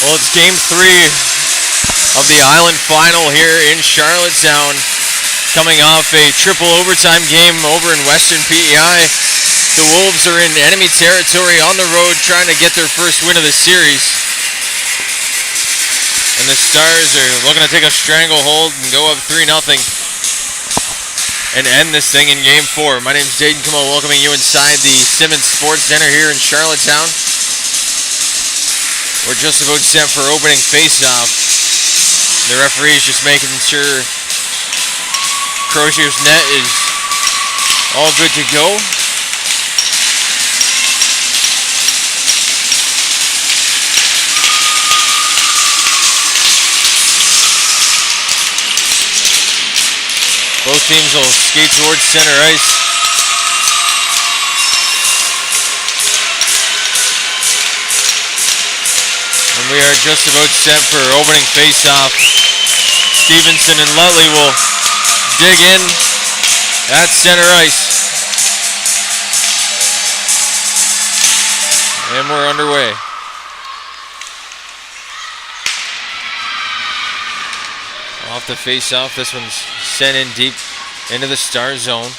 Well, it's game 3 of the Island Final here in Charlottetown. Coming off a triple overtime game over in Western PEI. The Wolves are in enemy territory on the road trying to get their first win of the series. And the Stars are looking to take a stranglehold and go up 3-0 and end this thing in game 4. My name's Dayton Kumo, welcoming you inside the Simmons Sports Center here in Charlottetown. We're just about set for opening face-off. The referee is just making sure Crozier's net is all good to go. Both teams will skate towards center ice. And we are just about set for opening face-off. Stevenson and Lutley will dig in at center ice. And we're underway. Off the face-off, this one's sent in deep into the Star zone.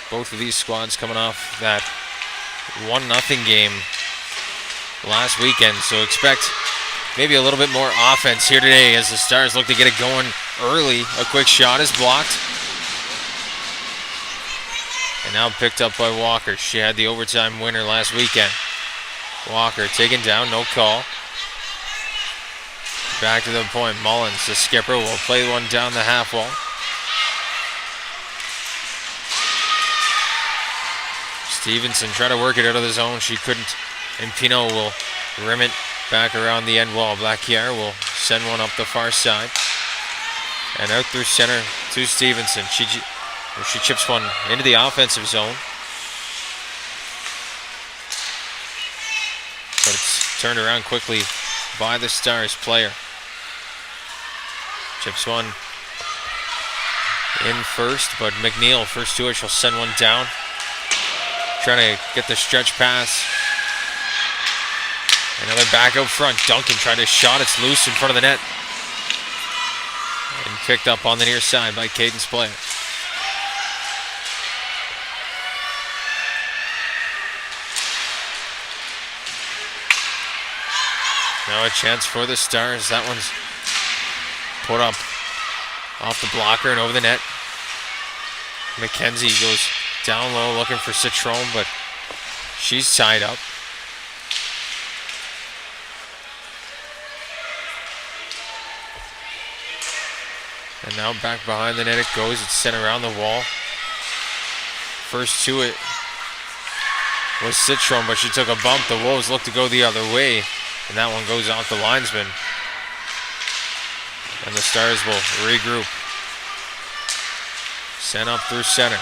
Both of these squads coming off that 1-0 game last weekend, so expect maybe a little bit more offense here today as the Stars look to get it going early. A quick shot is blocked. And now picked up by Walker. She had the overtime winner last weekend. Walker taken down, no call. Back to the point, Mullins, the skipper, will play one down the half wall. Stevenson tried to work it out of the zone, she couldn't. And Pino will rim it back around the end wall. Blackier will send one up the far side. And out through center to Stevenson. She chips one into the offensive zone. But it's turned around quickly by the Stars player. Chips one in first, but McNeil, first to it, she'll send one down. Trying to get the stretch pass. Another back out front. Duncan tried to shot. It's loose in front of the net. And picked up on the near side by Caden's player. Now a chance for the Stars. That one's put up off the blocker and over the net. McKenzie goes down low looking for Citron, but she's tied up. And now back behind the net it goes. It's sent around the wall. First to it was Citron, but she took a bump. The Wolves look to go the other way. And that one goes off the linesman. And the Stars will regroup. Sent up through center.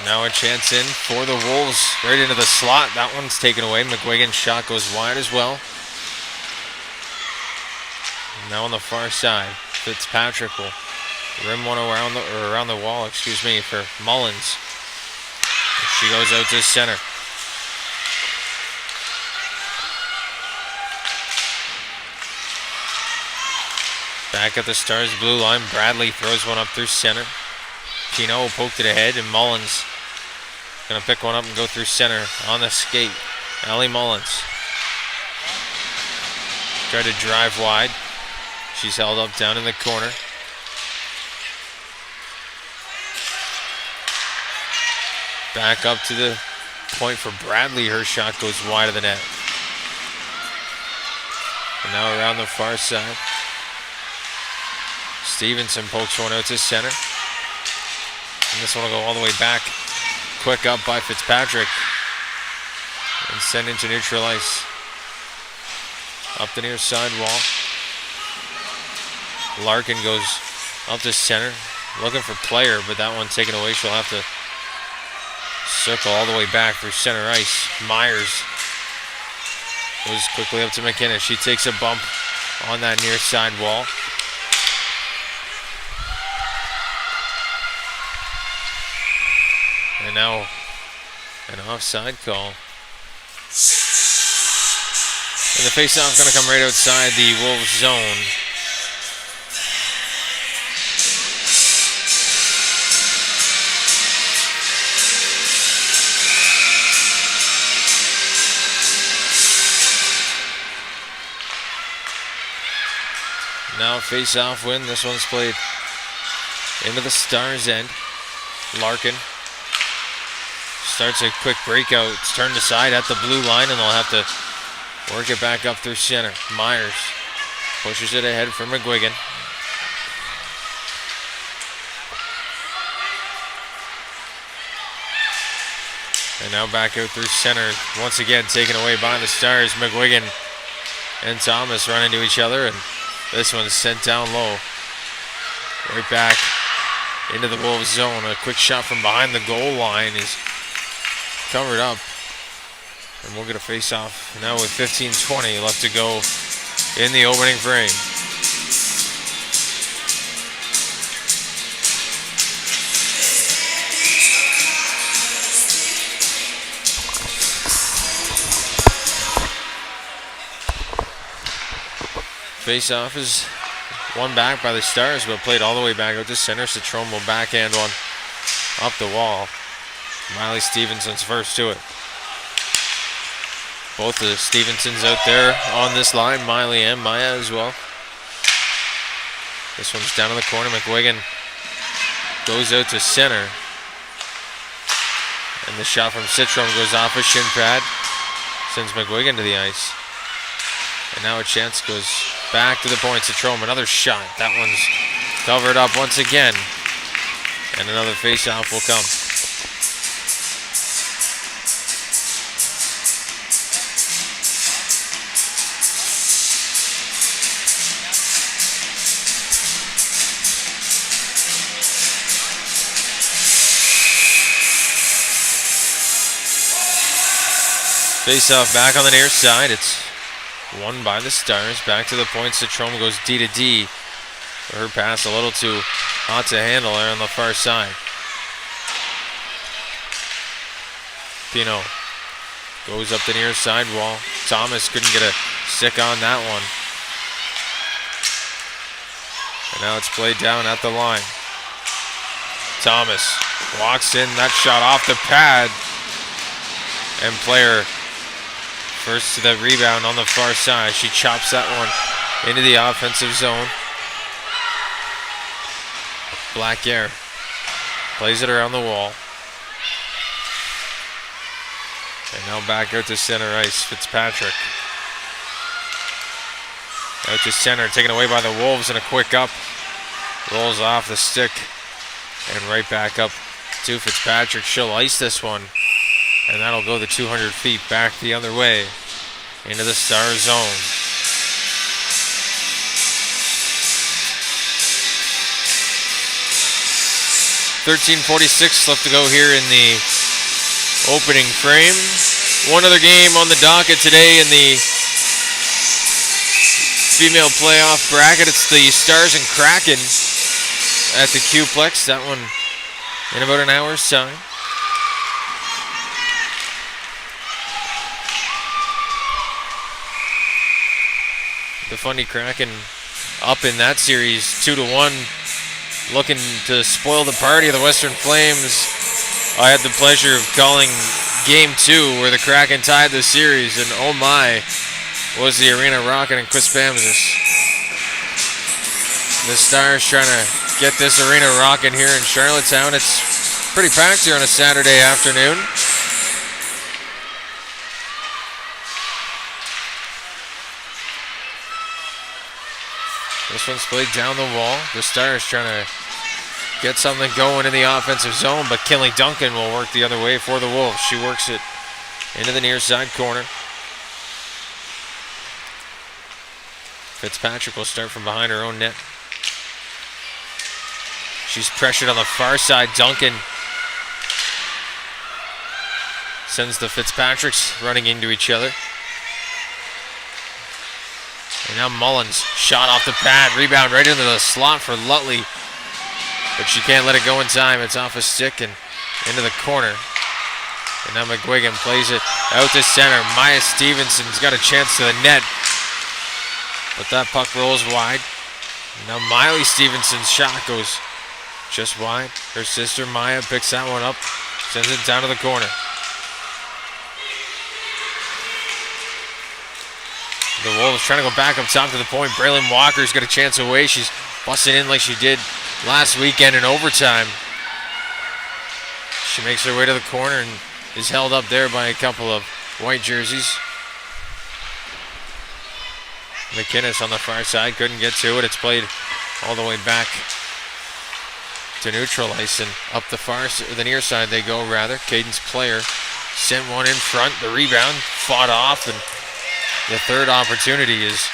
Now a chance in for the Wolves. Right into the slot. That one's taken away. McGuigan's shot goes wide as well. Now on the far side, Fitzpatrick will rim one around the wall, for Mullins. She goes out to center. Back at the Stars blue line, Bradley throws one up through center. Pino poked it ahead, and Mullins gonna pick one up and go through center on the skate. Allie Mullins tried to drive wide. She's held up down in the corner. Back up to the point for Bradley. Her shot goes wide of the net. And now around the far side. Stevenson pokes one out to center. And this one will go all the way back. Quick up by Fitzpatrick. And sent into neutral ice. Up the near side wall. Larkin goes up to center, looking for player, but that one taken away. She'll have to circle all the way back through center ice. Myers Goes quickly up to McKinnon. She takes a bump on that near side wall. And now an offside call. And the face-off is going to come right outside the Wolves zone. Now face-off win. This one's played into the Stars' end. Larkin starts a quick breakout. It's turned aside at the blue line, and they'll have to work it back up through center. Myers pushes it ahead for McGuigan. And now back out through center. Once again taken away by the Stars. McGuigan and Thomas run into each other, and this one's sent down low. Right back into the Wolves zone. A quick shot from behind the goal line is covered up. And we'll get a face-off now with 15:20 left to go in the opening frame. Face-off is won back by the Stars, but played all the way back out to center. Citrome will backhand one up the wall. Miley Stevenson's first to it. Both the Stevensons out there on this line, Miley and Maya as well. This one's down in the corner. McGuigan goes out to center. And the shot from Citrome goes off a shin pad. Sends McGuigan to the ice. And now a chance goes back to the point. Citrome, another shot. That one's covered up once again. And another face-off will come. Face-off back on the near side. It's won by the Stars. Back to the point. Citrome goes D to D. Her pass a little too hot to handle there on the far side. Pino goes up the near side wall. Thomas couldn't get a stick on that one. And now it's played down at the line. Thomas walks in. That shot off the pad. And player first to the rebound on the far side. She chops that one into the offensive zone. Black Air plays it around the wall. And now back out to center ice. Fitzpatrick. Out to center, taken away by the Wolves, and a quick up. Rolls off the stick. And right back up to Fitzpatrick. She'll ice this one. And that'll go the 200 feet back the other way into the Star zone. .46 left to go here in the opening frame. One other game on the docket today in the female playoff bracket. It's the Stars and Kraken at the Q-Plex. That one in about an hour's time. The Fundy Kraken up in that series 2-1, looking to spoil the party of the Western Flames. I had the pleasure of calling Game 2 where the Kraken tied the series, and oh my, was the arena rocking in Quispamsis. The Stars trying to get this arena rocking here in Charlottetown. It's pretty packed here on a Saturday afternoon. This one's played down the wall. The Stars trying to get something going in the offensive zone, but Kinley Duncan will work the other way for the Wolves. She works it into the near side corner. Fitzpatrick will start from behind her own net. She's pressured on the far side. Duncan sends the Fitzpatricks running into each other. And now Mullins, shot off the pad, rebound right into the slot for Lutley. But she can't let it go in time. It's off a stick and into the corner. And now McGuigan plays it out to center. Maya Stevenson's got a chance to the net. But that puck rolls wide. Now Miley Stevenson's shot goes just wide. Her sister Maya picks that one up, sends it down to the corner. The Wolves trying to go back up top to the point. Braylon Walker's got a chance away. She's busting in like she did last weekend in overtime. She makes her way to the corner and is held up there by a couple of white jerseys. McInnes on the far side couldn't get to it. It's played all the way back to neutral ice and up the near side they go rather. Cadence Player sent one in front. The rebound fought off, and the third opportunity is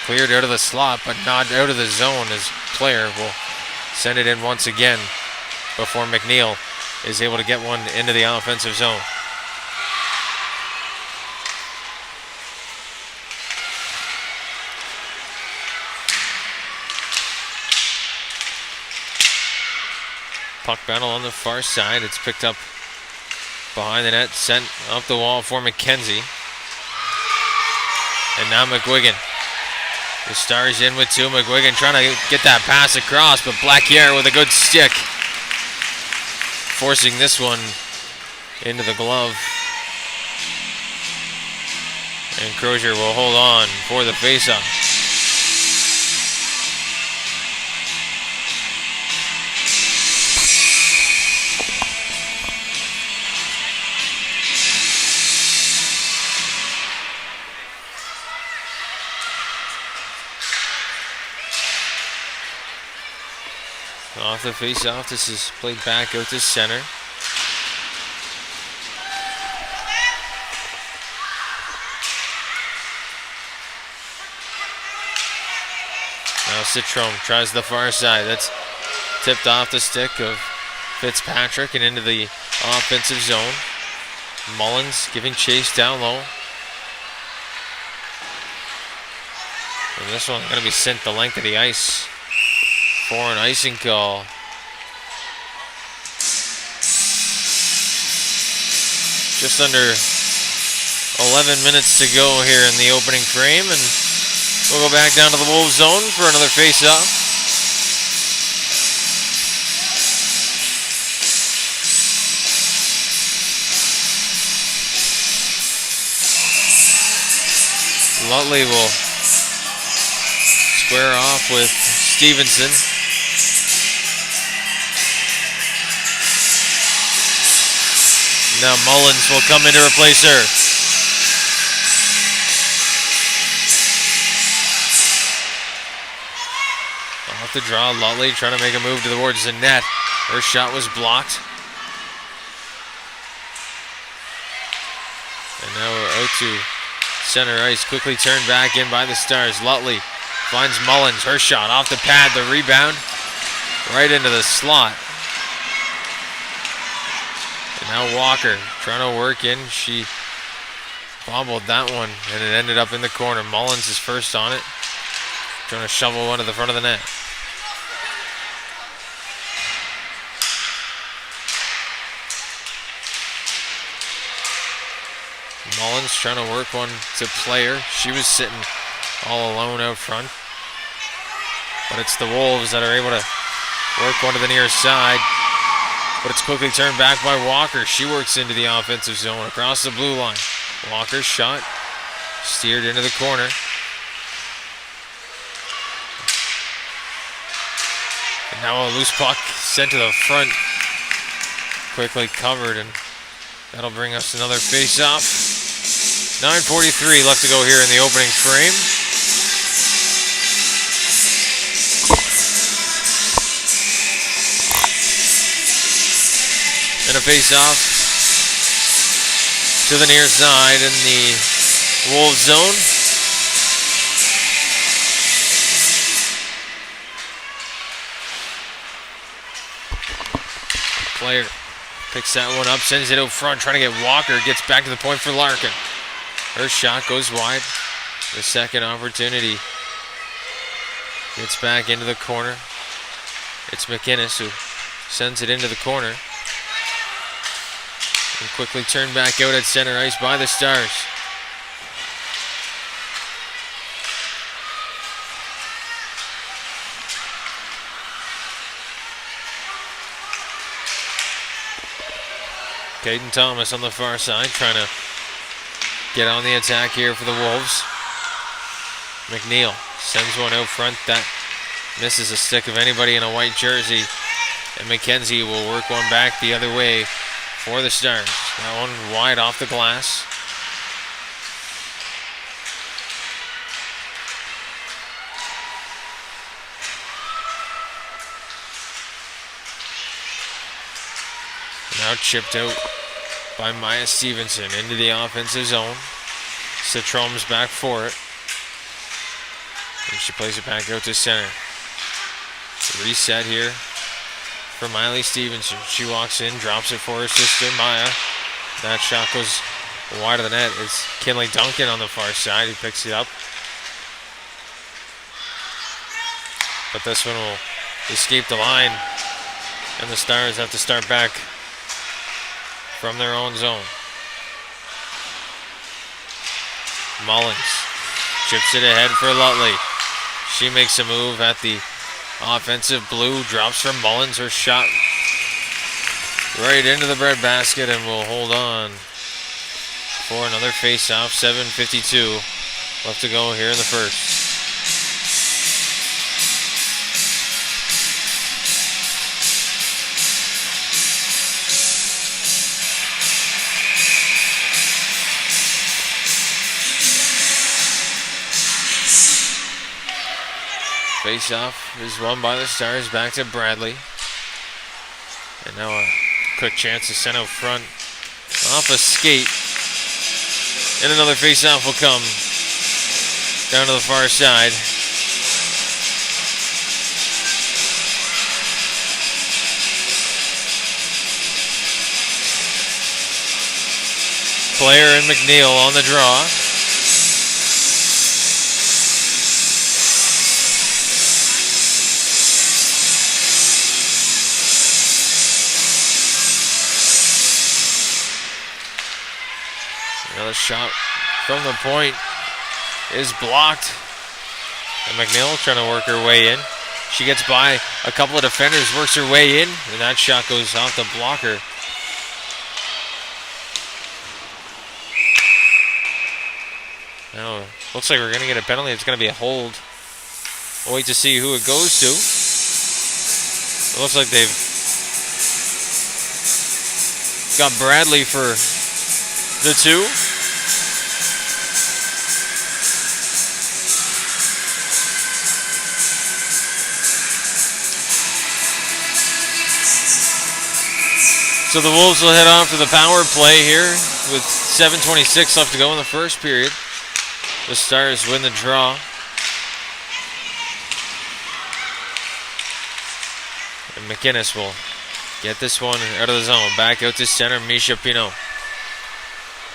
cleared out of the slot but not out of the zone, as Player will send it in once again before McNeil is able to get one into the offensive zone. Puck battle on the far side. It's picked up behind the net, sent up the wall for McKenzie. And now McGuigan. The Stars in with two. McGuigan trying to get that pass across, but Blackiere with a good stick, forcing this one into the glove. And Crozier will hold on for the faceoff. Off the face-off, this is played back out to center. Now Citron tries the far side. That's tipped off the stick of Fitzpatrick and into the offensive zone. Mullins giving chase down low. And this one's going to be sent the length of the ice for an icing call. Just under 11 minutes to go here in the opening frame, and we'll go back down to the Wolves zone for another face-off. Lutley will square off with Stevenson. Now Mullins will come in to replace her. Off the draw, Lutley trying to make a move towards the net. Her shot was blocked. And now out to center ice, quickly turned back in by the Stars. Lutley finds Mullins, her shot off the pad, the rebound right into the slot. And now Walker trying to work in. She bobbled that one and it ended up in the corner. Mullins is first on it, trying to shovel one to the front of the net. Mullins trying to work one to Player. She was sitting all alone out front. But it's the Wolves that are able to work one to the near side. But it's quickly turned back by Walker. She works into the offensive zone across the blue line. Walker's shot steered into the corner. And now a loose puck sent to the front. Quickly covered, and that'll bring us another face-off. 9:43 left to go here in the opening frame. And a face-off to the near side in the Wolves zone. Player picks that one up, sends it out front, trying to get Walker, gets back to the point for Larkin. Her shot goes wide. The second opportunity Gets back into the corner. It's McInnes who sends it into the corner. And quickly turned back out at center ice by the Stars. Caden Thomas on the far side trying to get on the attack here for the Wolves. McNeil sends one out front that misses a stick of anybody in a white jersey. And McKenzie will work one back the other way for the Stars. That one wide off the glass. Now chipped out by Maya Stevenson into the offensive zone. Citrom's back for it. And she plays it back out to center. Reset here for Miley Stevenson. She walks in, drops it for her sister, Maya. That shot goes wide of the net. It's Kinley Duncan on the far side. He picks it up. But this one will escape the line. And the Stars have to start back from their own zone. Mullins chips it ahead for Lutley. She makes a move at the offensive blue, drops from Mullins. Her shot right into the breadbasket and will hold on for another face-off. 7:52 left to go here in the first. Face-off is won by the Stars. Back to Bradley. And now a quick chance to send out front off a skate. And another face-off will come down to the far side. Player and McNeil on the draw. Another shot from the point is blocked. And McNeil trying to work her way in. She gets by a couple of defenders, works her way in, and that shot goes off the blocker. Now, looks like we're going to get a penalty. It's going to be a hold. We'll wait to see who it goes to. It looks like they've got Bradley for the two. So the Wolves will head off to the power play here with 7:26 left to go in the first period. The Stars win the draw. And McInnes will get this one out of the zone. Back out to center, Misha Pino.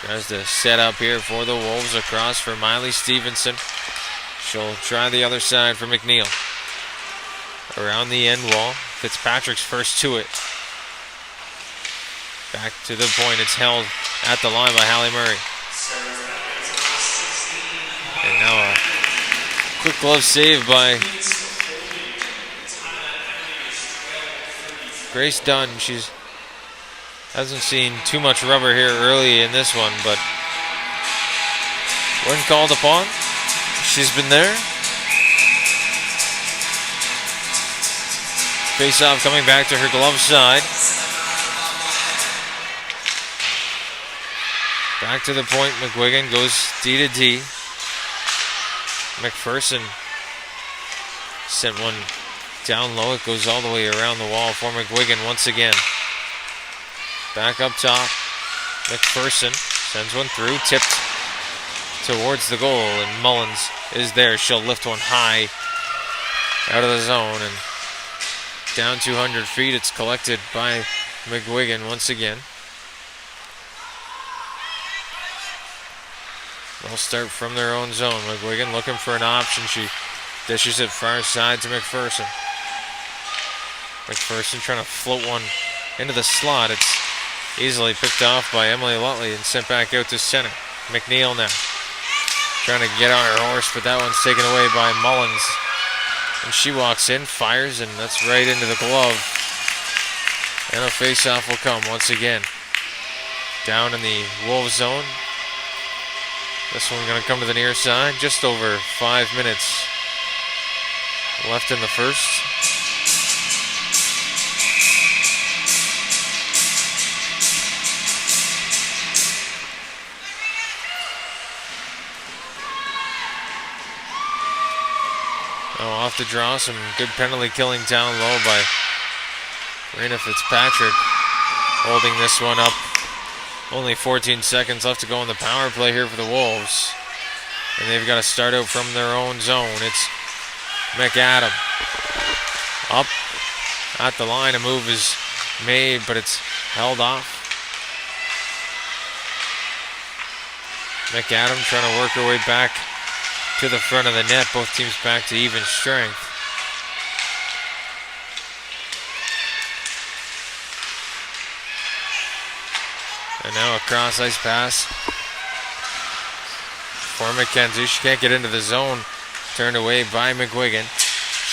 Tries to set up here for the Wolves across for Miley Stevenson. She'll try the other side for McNeil. Around the end wall. Fitzpatrick's first to it. Back to the point. It's held at the line by Hallie Murray. And now a quick glove save by Grace Dunn. She hasn't seen too much rubber here early in this one, but when called upon, she's been there. Face-off coming back to her glove side. Back to the point, McGuigan goes D to D. McPherson sent one down low. It goes all the way around the wall for McGuigan once again. Back up top, McPherson sends one through, tipped towards the goal, and Mullins is there. She'll lift one high out of the zone, and down 200 feet. It's collected by McGuigan once again. They'll start from their own zone. McGuigan looking for an option. She Dishes it far side to McPherson. McPherson trying to float one into the slot. It's easily picked off by Emily Lutley and sent back out to center. McNeil now trying to get on her horse, but that one's taken away by Mullins. And she walks in, fires, and that's right into the glove. And a face-off will come once again. Down in the Wolves zone. This one going to come to the near side. Just over 5 minutes left in the first. Off the draw, some good penalty killing down low by Rena Fitzpatrick. Holding this one up. Only 14 seconds left to go in the power play here for the Wolves. And they've got to start out from their own zone. It's McAdam. Up at the line, a move is made, but it's held off. McAdam trying to work her way back to the front of the net. Both teams back to even strength. And now a cross ice pass for McKenzie. She can't get into the zone. Turned away by McGuigan.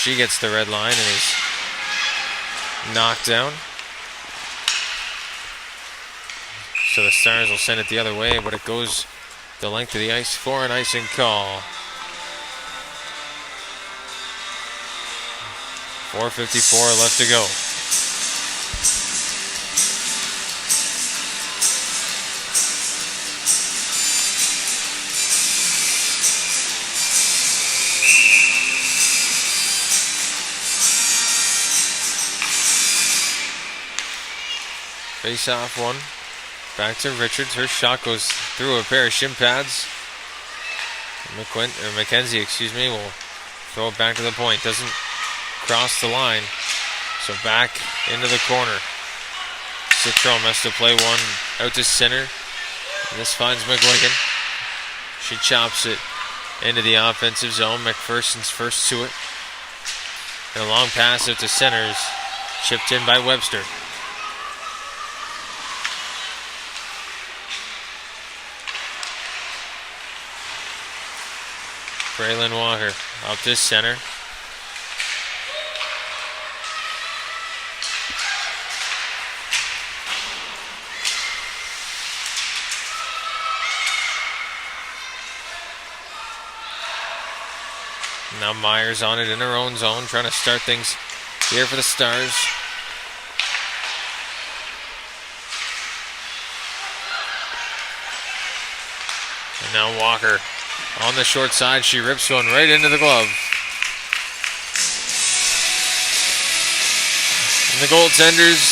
She gets the red line and is knocked down. So the Stars will send it the other way, but it goes the length of the ice for an icing call. 4:54 left to go. Face off one. Back to Richards. Her shot goes through a pair of shin pads. McKenzie, will throw it back to the point. Doesn't cross the line. So back into the corner. Citron has to play one out to center. And this finds McGuigan. She chops it into the offensive zone. McPherson's first to it. And a long pass out to center is chipped in by Webster. Braylon Walker up to center. Now Myers on it in her own zone, trying to start things here for the Stars. And now Walker on the short side. She rips one right into the glove. And the goaltenders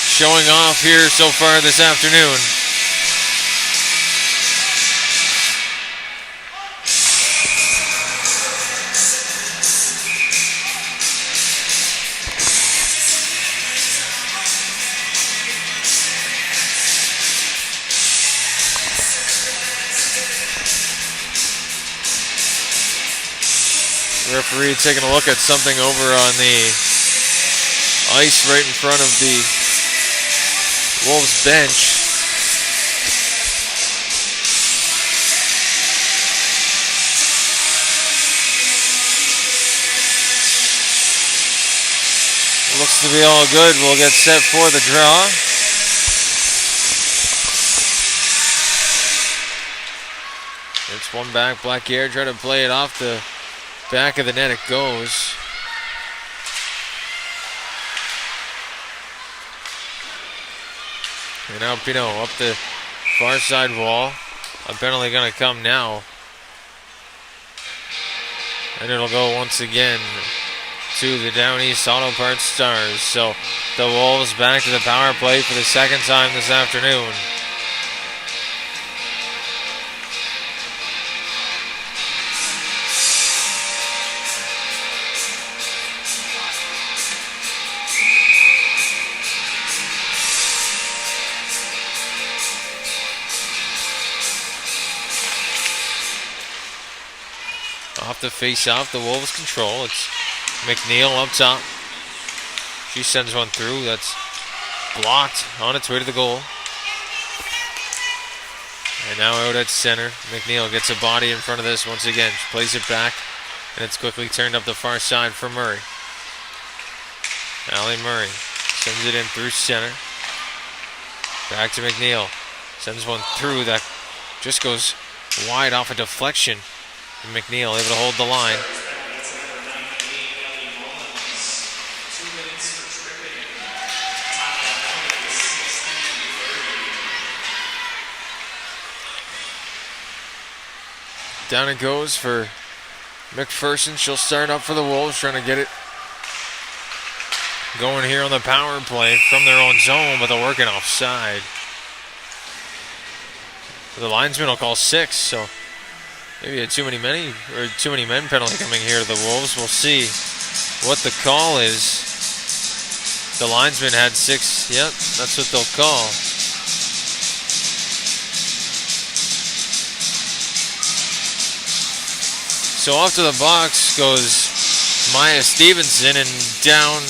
showing off here so far this afternoon. Referee taking a look at something over on the ice right in front of the Wolves bench. Looks to be all good. We'll get set for the draw. It's one back. Blackier trying to play it off the back of the net. It goes. And now Pino up the far side wall. A penalty going to come now. And it'll go once again to the Down East Auto Parts Stars. So the Wolves back to the power play for the second time this afternoon. off the face-off. The Wolves control. It's McNeil up top. She sends one through. That's blocked on its way to the goal. And now out at center. McNeil gets a body in front of this once again. She plays it back, and it's quickly turned up the far side for Murray. Allie Murray sends it in through center. Back to McNeil. Sends one through that just goes wide off a deflection. And McNeil able to hold the line. Down it goes for McPherson. She'll start up for the Wolves, trying to get it going here on the power play from their own zone, but they're working offside. The linesman will call 6, so maybe a too many men penalty coming here to the Wolves. We'll see what the call is. The linesman had 6. Yep, that's what they'll call. So off to the box goes Maya Stevenson, and down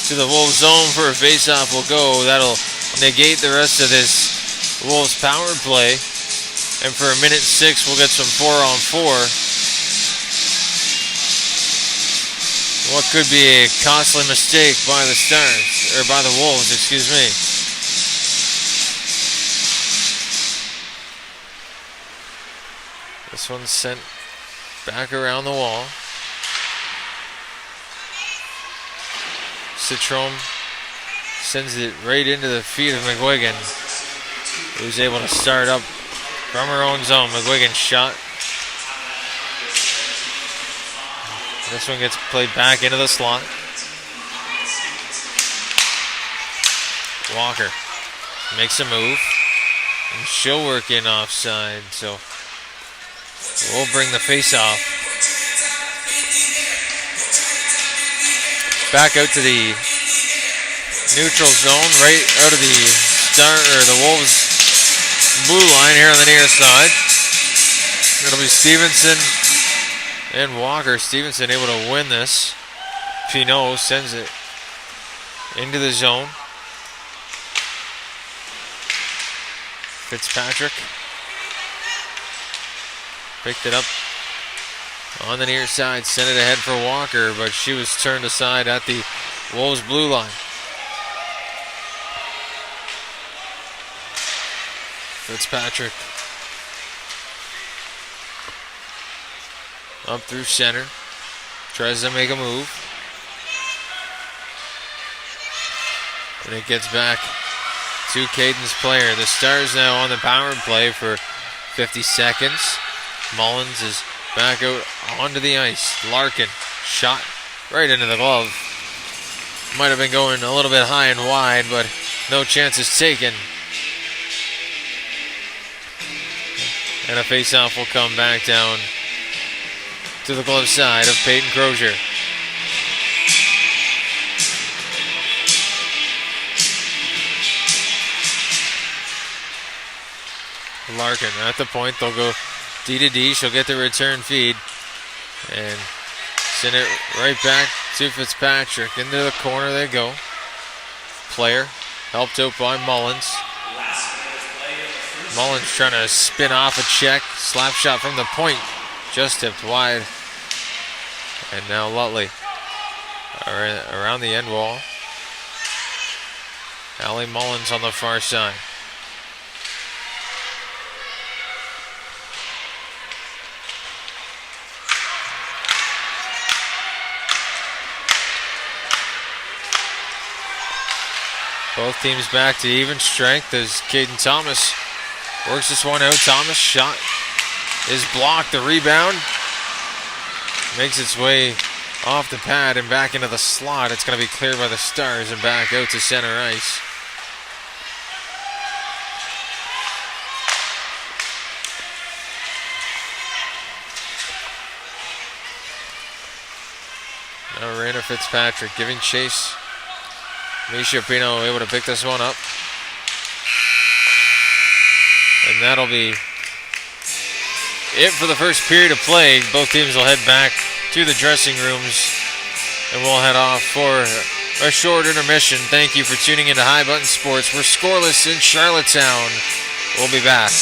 to the Wolves zone for a faceoff will go. That'll negate the rest of this Wolves power play. And for a minute 6, we'll get some 4-on-4. What could be a costly mistake by the Stars, or by the Wolves, excuse me. This one's sent back around the wall. Citron sends it right into the feet of McGuigan, who's able to start up from her own zone. McGuigan's shot. This one gets played back into the slot. Walker makes a move, and she'll work in offside, so we'll bring the face off. Back out to the neutral zone, right out of the Wolves blue line here on the near side. It'll be Stevenson and Walker. Stevenson able to win this. Pinot sends it into the zone. Fitzpatrick picked it up on the near side, sent it ahead for Walker, but she was turned aside at the Wolves blue line. Fitzpatrick up through center, tries to make a move, and it gets back to Caden's player. The Stars now on the power play for 50 seconds. Mullins is back out onto the ice. Larkin shot right into the glove. Might have been going a little bit high and wide, but no chances taken. And a faceoff will come back down to the glove side of Peyton Crozier. Larkin at the point. They'll go D to D. She'll get the return feed and send it right back to Fitzpatrick. Into the corner they go. Player helped out by Mullins. Mullins trying to spin off a check. Slap shot from the point. Just tipped wide. And now Lutley around the end wall. Allie Mullins on the far side. Both teams back to even strength as Caden Thomas works this one out. Thomas shot is blocked. The rebound makes its way off the pad and back into the slot. It's going to be cleared by the Stars and back out to center ice. Now Raina Fitzpatrick giving chase. Misha Pino able to pick this one up. And that'll be it for the first period of play. Both teams will head back to the dressing rooms, and we'll head off for a short intermission. Thank you for tuning into High Button Sports. We're scoreless in Charlottetown. We'll be back.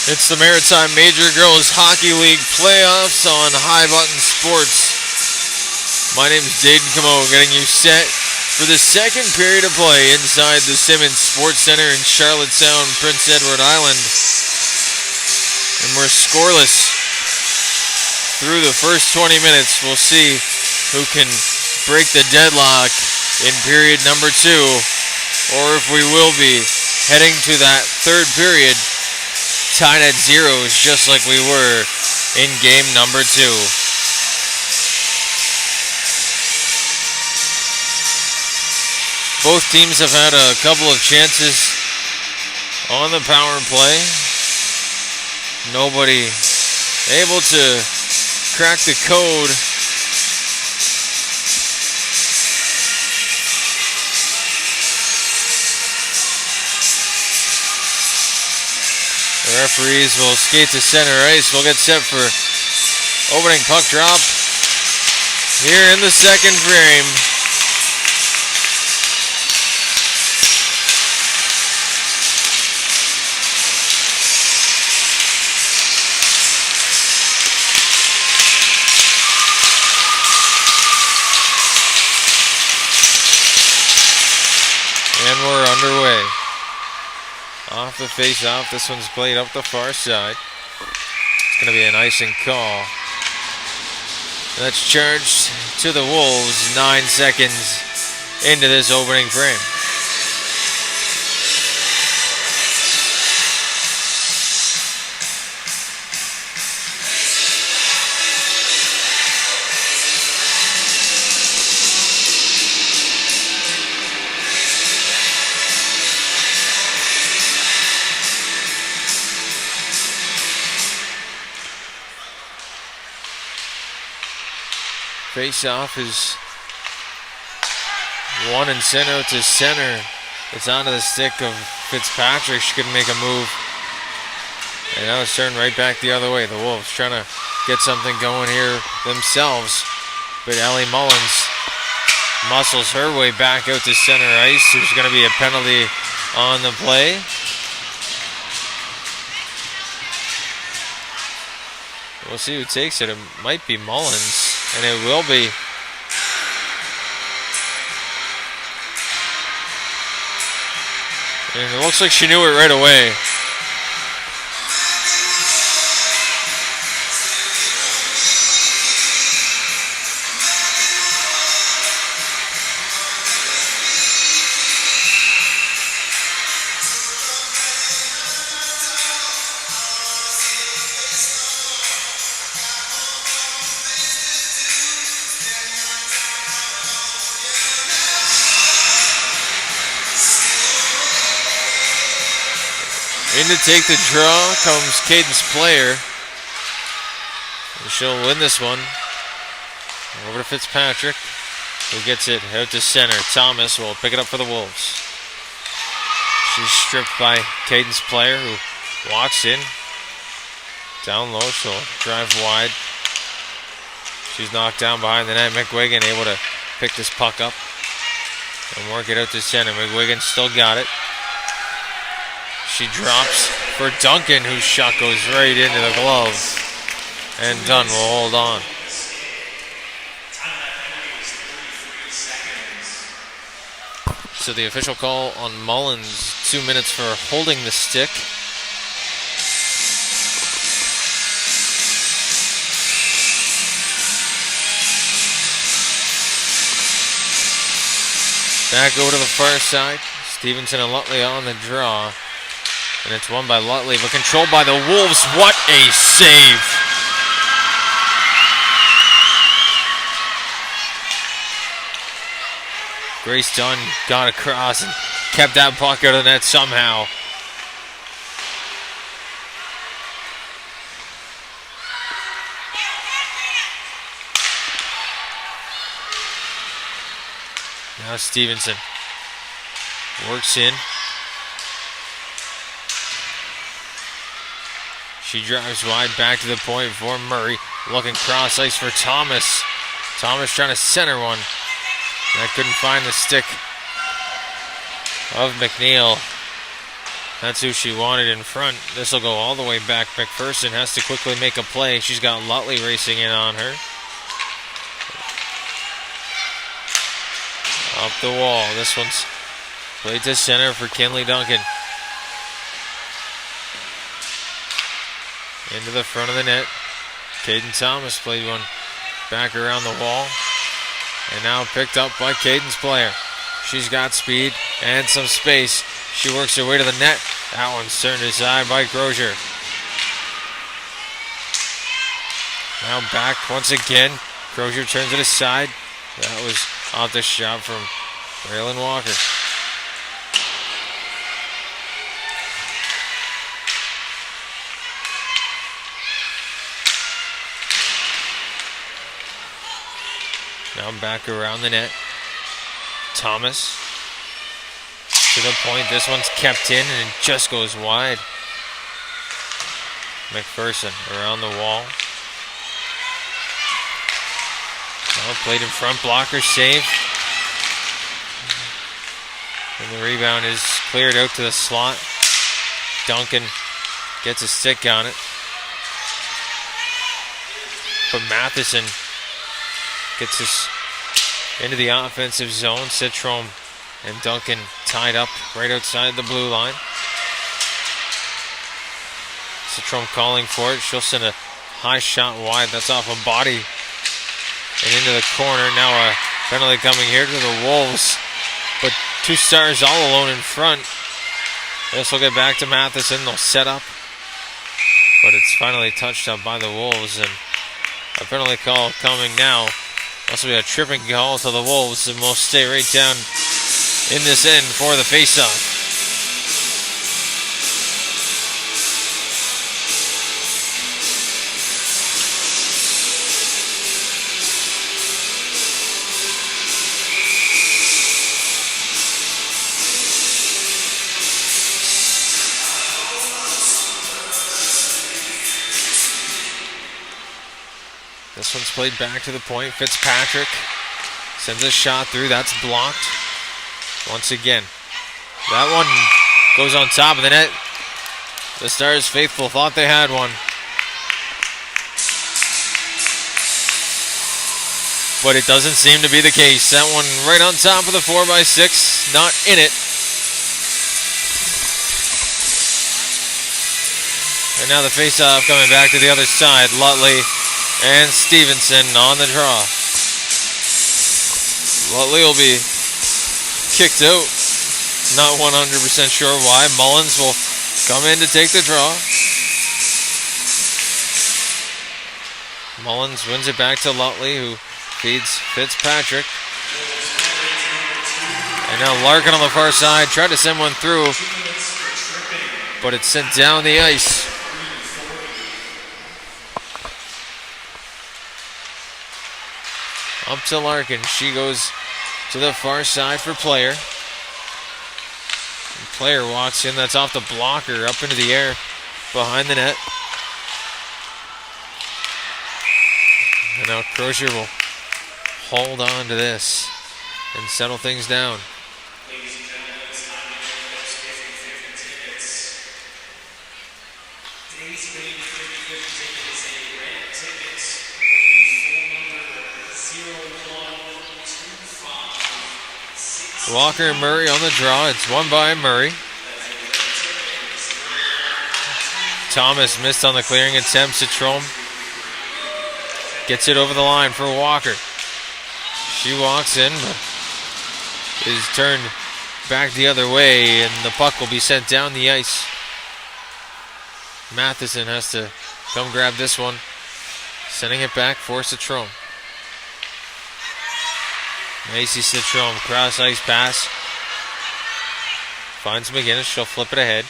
It's the Maritime Major Girls Hockey League playoffs on High Button Sports. My name is Dayton Camo, getting you set for the second period of play inside the Simmons Sports Center in Charlottetown, Prince Edward Island. And we're scoreless through the first 20 minutes. We'll see who can break the deadlock in period number 2, or if we will be heading to that third period tied at zeros, just like we were in game number 2. Both teams have had a couple of chances on the power play. Nobody able to crack the code. The referees will skate to center ice. We'll get set for opening puck drop here in the second frame. And we're underway. Off the face-off, this one's played up the far side. It's going to be an icing call. That's charged to the Wolves 9 seconds into this opening frame. Face-off is one in center to center. It's onto the stick of Fitzpatrick. She couldn't make a move. And now it's turned right back the other way. The Wolves trying to get something going here themselves. But Ellie Mullins muscles her way back out to center ice. There's going to be a penalty on the play. We'll see who takes it. It might be Mullins. And it will be. And it looks like she knew it right away. In to take the draw comes Cadence Player. And she'll win this one. Over to Fitzpatrick, who gets it out to center. Thomas will pick it up for the Wolves. She's stripped by Cadence Player, who walks in. Down low, she'll drive wide. She's knocked down behind the net. McGuigan able to pick this puck up and work it out to center. McGuigan still got it. She drops for Duncan, whose shot goes right into the glove. And Dunn will hold on. So the official call on Mullins, 2 minutes for holding the stick. Back over to the far side. Stevenson and Lutley on the draw. And it's won by Lutley, but controlled by the Wolves. What a save! Grace Dunn got across and kept that puck out of the net somehow. Now Stevenson works in. She drives wide back to the point for Murray. Looking cross ice for Thomas. Thomas trying to center one. That couldn't find the stick of McNeil. That's who she wanted in front. This will go all the way back. McPherson has to quickly make a play. She's got Lutley racing in on her. Up the wall. This one's played to center for Kinley Duncan. Into the front of the net. Caden Thomas played one back around the wall. And now picked up by Caden's player. She's got speed and some space. She works her way to the net. That one's turned aside by Crozier. Now back once again. Crozier turns it aside. That was off the shot from Braylon Walker. Now back around the net. Thomas to the point. This one's kept in and it just goes wide. McPherson around the wall. Now played in front, blocker save. And the rebound is cleared out to the slot. Duncan gets a stick on it. But Matheson gets us into the offensive zone. Citron and Duncan tied up right outside the blue line. Citron calling for it. She'll send a high shot wide. That's off a body and into the corner. Now a penalty coming here to the Wolves. But two Stars all alone in front. This will get back to Matheson. They'll set up. But it's finally touched up by the Wolves. And a penalty call coming now. This will be a tripping call to the Wolves, and we'll stay right down in this end for the faceoff. This one's played back to the point. Fitzpatrick sends a shot through. That's blocked. Once again. That one goes on top of the net. The Stars faithful thought they had one. But it doesn't seem to be the case. That one right on top of the 4x6. Not in it. And now the faceoff coming back to the other side. Lutley and Stevenson on the draw. Lutley will be kicked out. Not 100% sure why. Mullins will come in to take the draw. Mullins wins it back to Lutley, who feeds Fitzpatrick. And now Larkin on the far side. Tried to send one through, but it's sent down the ice. Up to Larkin. She goes to the far side for Player. And Player walks in. That's off the blocker. Up into the air behind the net. And now Crozier will hold on to this and settle things down. Ladies and gentlemen, it's time to get those 50-50 tickets. Today's winning 50-50 ticket is a red ticket. Walker and Murray on the draw. It's won by Murray. Thomas missed on the clearing attempt. Citron gets it over the line for Walker. She walks in, but is turned back the other way, and the puck will be sent down the ice. Matheson has to come grab this one, sending it back for Citron. Macy Citron, cross ice pass. Finds McGinnis, she'll flip it ahead.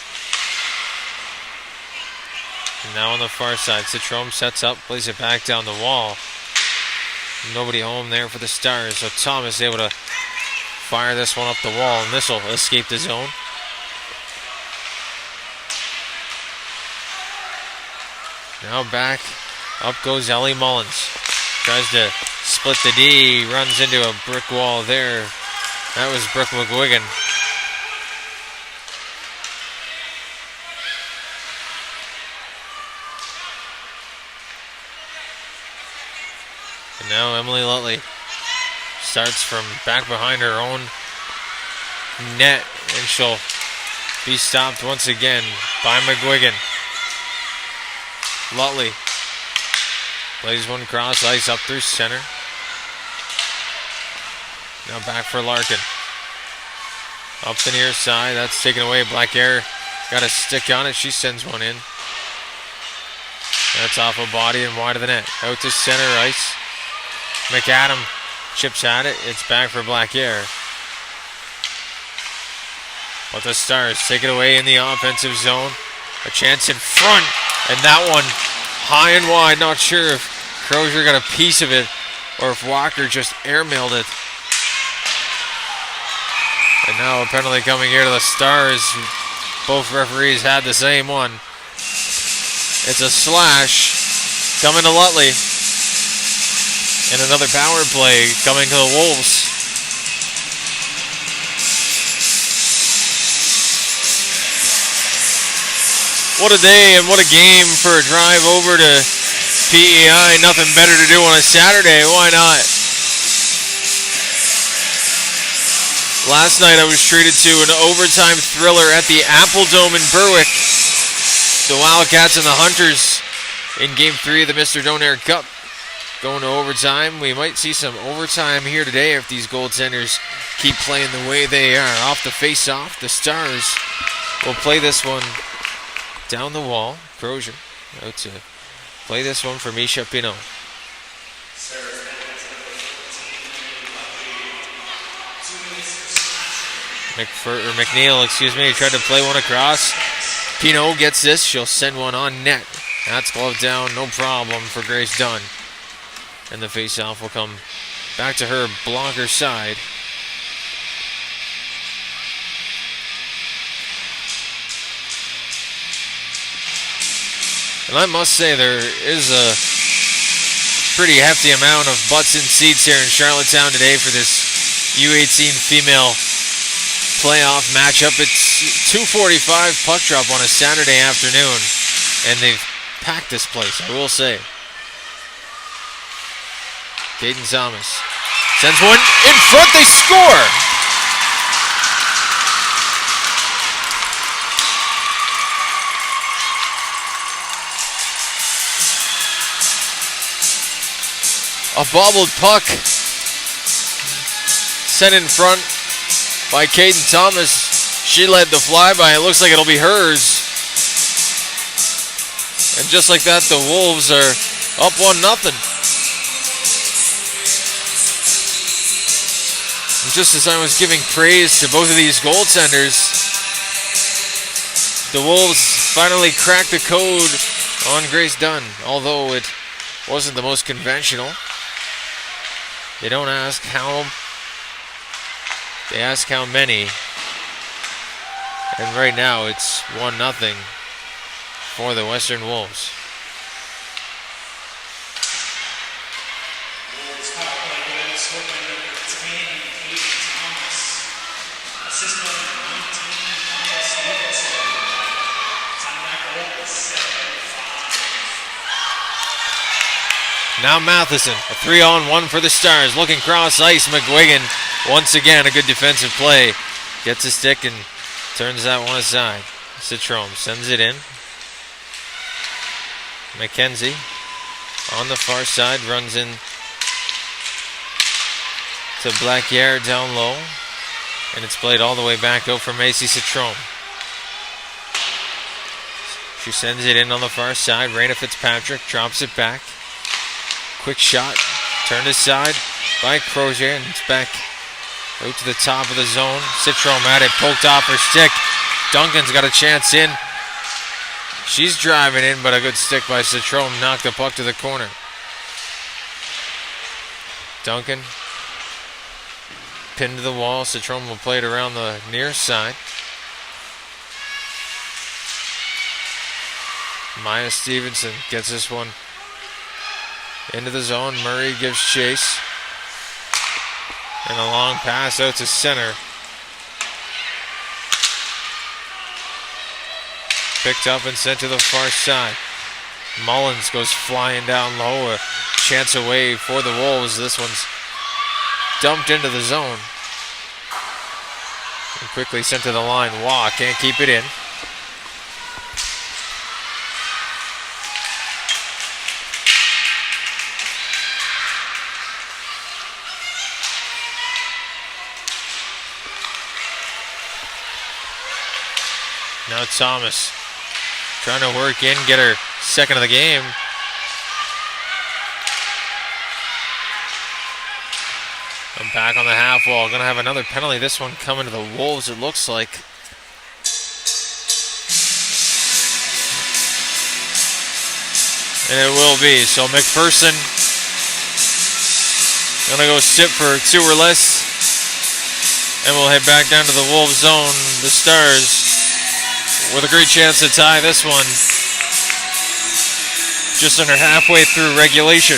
And now on the far side, Citron sets up, plays it back down the wall. Nobody home there for the Stars, so Thomas able to fire this one up the wall, and this will escape the zone. Now back, up goes Ellie Mullins. Tries to split the D, runs into a brick wall there. That was Brooke McGuigan. And now Emily Lutley starts from back behind her own net, and she'll be stopped once again by McGuigan. Lutley plays one cross ice up through center. Now back for Larkin. Up the near side, that's taken away. Blackhair got a stick on it. She sends one in. That's off a body and wide of the net. Out to center ice. McAdam chips at it. It's back for Blackhair. But the Stars take it away in the offensive zone. A chance in front. And that one high and wide. Not sure if Crozier got a piece of it or if Walker just airmailed it. And now a penalty coming here to the Stars. Both referees had the same one. It's a slash coming to Lutley. And another power play coming to the Wolves. What a day and what a game for a drive over to PEI. Nothing better to do on a Saturday. Why not? Last night I was treated to an overtime thriller at the Apple Dome in Berwick. The Wildcats and the Hunters in Game 3 of the Mr. Donaire Cup going to overtime. We might see some overtime here today if these goaltenders keep playing the way they are. Off the face-off, the Stars will play this one down the wall. Crozier out to play this one for Misha Pinot. McNeil, tried to play one across. Pinot gets this. She'll send one on net. That's gloved down, no problem for Grace Dunn. And the face-off will come back to her blocker side. And I must say there is a pretty hefty amount of butts and seats here in Charlottetown today for this U18 female playoff matchup. It's 2:45 puck drop on a Saturday afternoon, and they've packed this place, I will say. Caden Thomas sends one in front. They score! A bobbled puck sent in front by Caden Thomas. She led the flyby. It looks like it'll be hers. And just like that, the Wolves are up 1-0. And just as I was giving praise to both of these goaltenders, the Wolves finally cracked the code on Grace Dunn, although it wasn't the most conventional. They don't ask how, they ask how many. And right now it's 1-0 for the Western Wolves. Wolves top play goal scored by number 10, Kate Thomas. Assist by number 19, Maya Stevenson. Time that goal is 7-5. Now Matheson, a 3-on-1 for the Stars. Looking cross ice, McGuigan. Once again, a good defensive play. Gets a stick and turns that one aside. Citrome sends it in. McKenzie on the far side runs in to Blackhair down low. And it's played all the way back out for Macy Citrome. She sends it in on the far side. Raina Fitzpatrick drops it back. Quick shot, turned aside by Crozier, and it's back out to the top of the zone. Citrome at it, poked off her stick. Duncan's got a chance in. She's driving in, but a good stick by Citrome knocked the puck to the corner. Duncan pinned to the wall. Citrome will play it around the near side. Maya Stevenson gets this one into the zone. Murray gives chase. And a long pass out to center. Picked up and sent to the far side. Mullins goes flying down low. A chance away for the Wolves. This one's dumped into the zone. And quickly sent to the line. Waugh can't keep it in. Now Thomas trying to work in, get her second of the game. I'm back on the half wall. Going to have another penalty. This one coming to the Wolves, it looks like. And it will be. So McPherson going to go sit for two or less. And we'll head back down to the Wolves zone. The Stars with a great chance to tie this one just under halfway through regulation.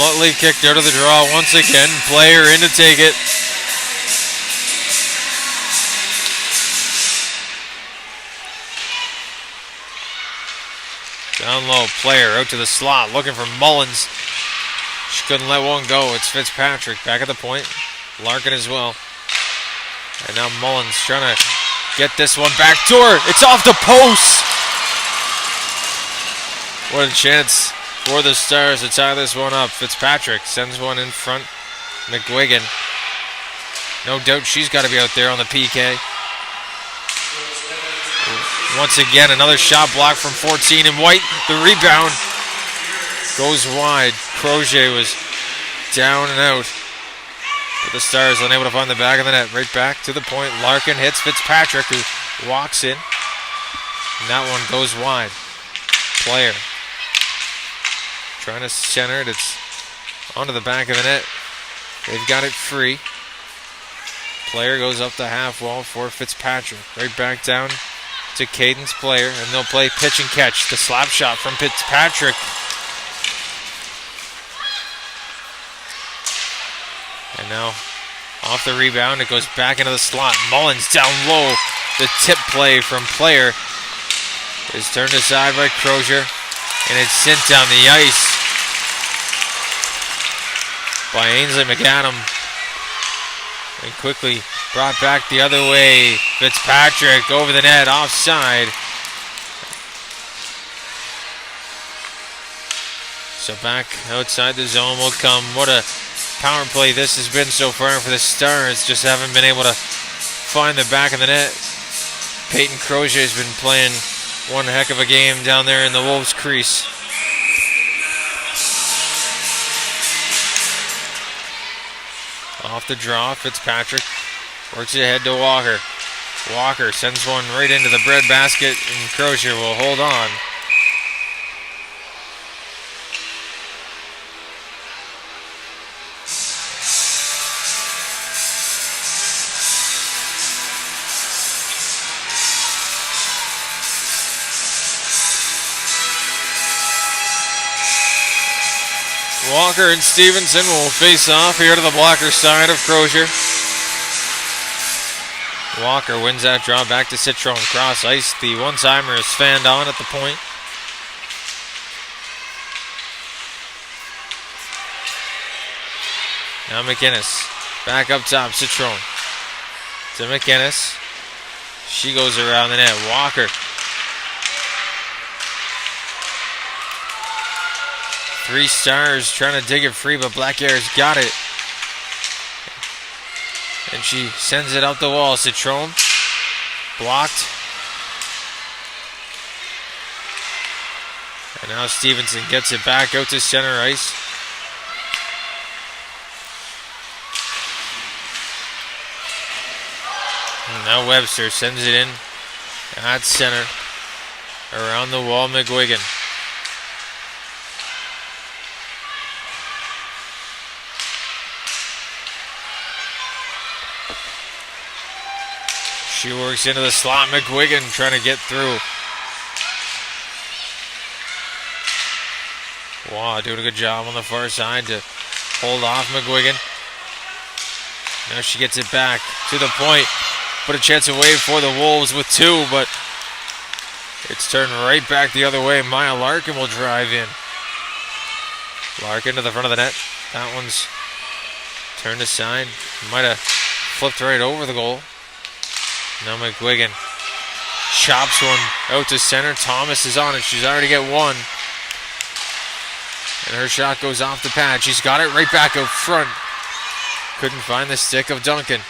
Lutley kicked out of the draw once again. Player in to take it. Down low, Player out to the slot, looking for Mullins. She couldn't let one go. It's Fitzpatrick back at the point. Larkin as well. And now Mullins trying to get this one back door. It's off the post. What a chance for the Stars to tie this one up. Fitzpatrick sends one in front. McGuigan. No doubt she's got to be out there on the PK. Once again, another shot block from 14 and White. The rebound goes wide. Crozier was down and out. But the Stars unable to find the back of the net. Right back to the point. Larkin hits Fitzpatrick, who walks in. And that one goes wide. Player trying to center it. It's onto the back of the net. They've got it free. Player goes up the half wall for Fitzpatrick. Right back down to Cadence. Player, and they'll play pitch and catch. The slap shot from Fitzpatrick. And now off the rebound, it goes back into the slot. Mullins down low. The tip play from Player is turned aside by Crozier, and it's sent down the ice by Ainsley McAdam. And quickly brought back the other way. Fitzpatrick over the net, offside. So back outside the zone will come. What a power play this has been so far for the Stars. Just haven't been able to find the back of the net. Peyton Crozier has been playing one heck of a game down there in the Wolves' crease. Off the draw, Fitzpatrick works it ahead to Walker. Walker sends one right into the bread basket, and Crozier will hold on. Walker and Stevenson will face off here to the blocker side of Crozier. Walker wins that draw back to Citron. Cross ice. The one-timer is fanned on at the point. Now McInnes. Back up top. Citron. To McInnes. She goes around the net. Walker. Three Stars trying to dig it free, but Blackhair's got it. And she sends it out the wall. Citron blocked. And now Stevenson gets it back out to center ice. And now Webster sends it in at center. Around the wall, McGuigan. She works into the slot. McGuigan trying to get through. Wow, doing a good job on the far side to hold off McGuigan. Now she gets it back to the point. Put a chance away for the Wolves with 2, but it's turned right back the other way. Maya Larkin will drive in. Larkin to the front of the net. That one's turned aside. Might have flipped right over the goal. Now McGuigan chops one out to center. Thomas is on it. She's already got one. And her shot goes off the pad. She's got it right back out front. Couldn't find the stick of Duncan.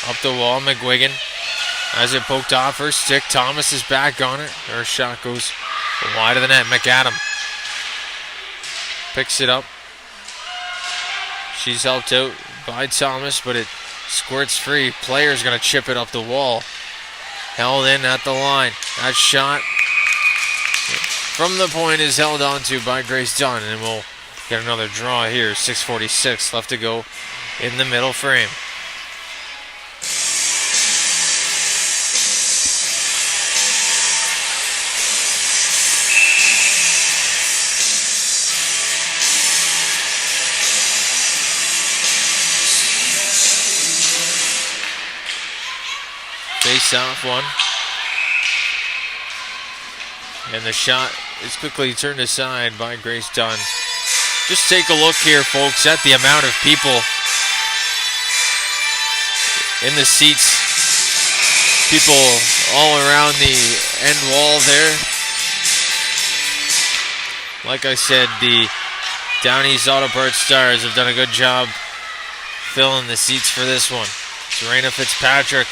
Up the wall, McGuigan has it poked off her stick. Thomas is back on it. Her shot goes wide of the net. McAdam picks it up. She's helped out by Thomas, but it squirts free. Player's going to chip it up the wall. Held in at the line. That shot from the point is held onto by Grace Dunn, and we'll get another draw here. 6:46 left to go in the middle frame. Face off one. And the shot is quickly turned aside by Grace Dunn. Just take a look here, folks, at the amount of people in the seats. People all around the end wall there. Like I said, the Down East Auto Parts Stars have done a good job filling the seats for this one. Serena Fitzpatrick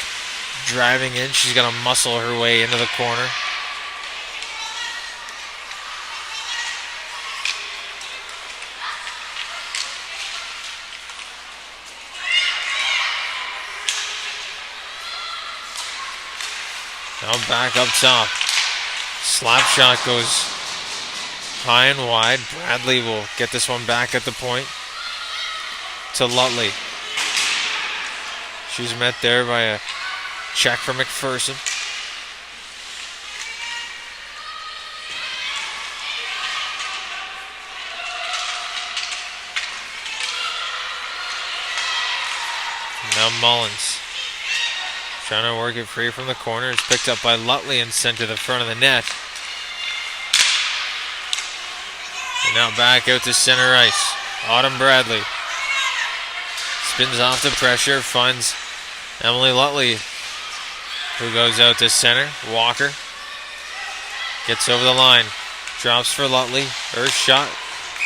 driving in. She's going to muscle her way into the corner. Now back up top. Slap shot goes high and wide. Bradley will get this one back at the point to Lutley. She's met there by a check from McPherson. Now Mullins trying to work it free from the corner. It's picked up by Lutley and sent to the front of the net. And now back out to center ice. Autumn Bradley spins off the pressure, finds Emily Lutley, who goes out to center. Walker gets over the line, drops for Lutley. Her shot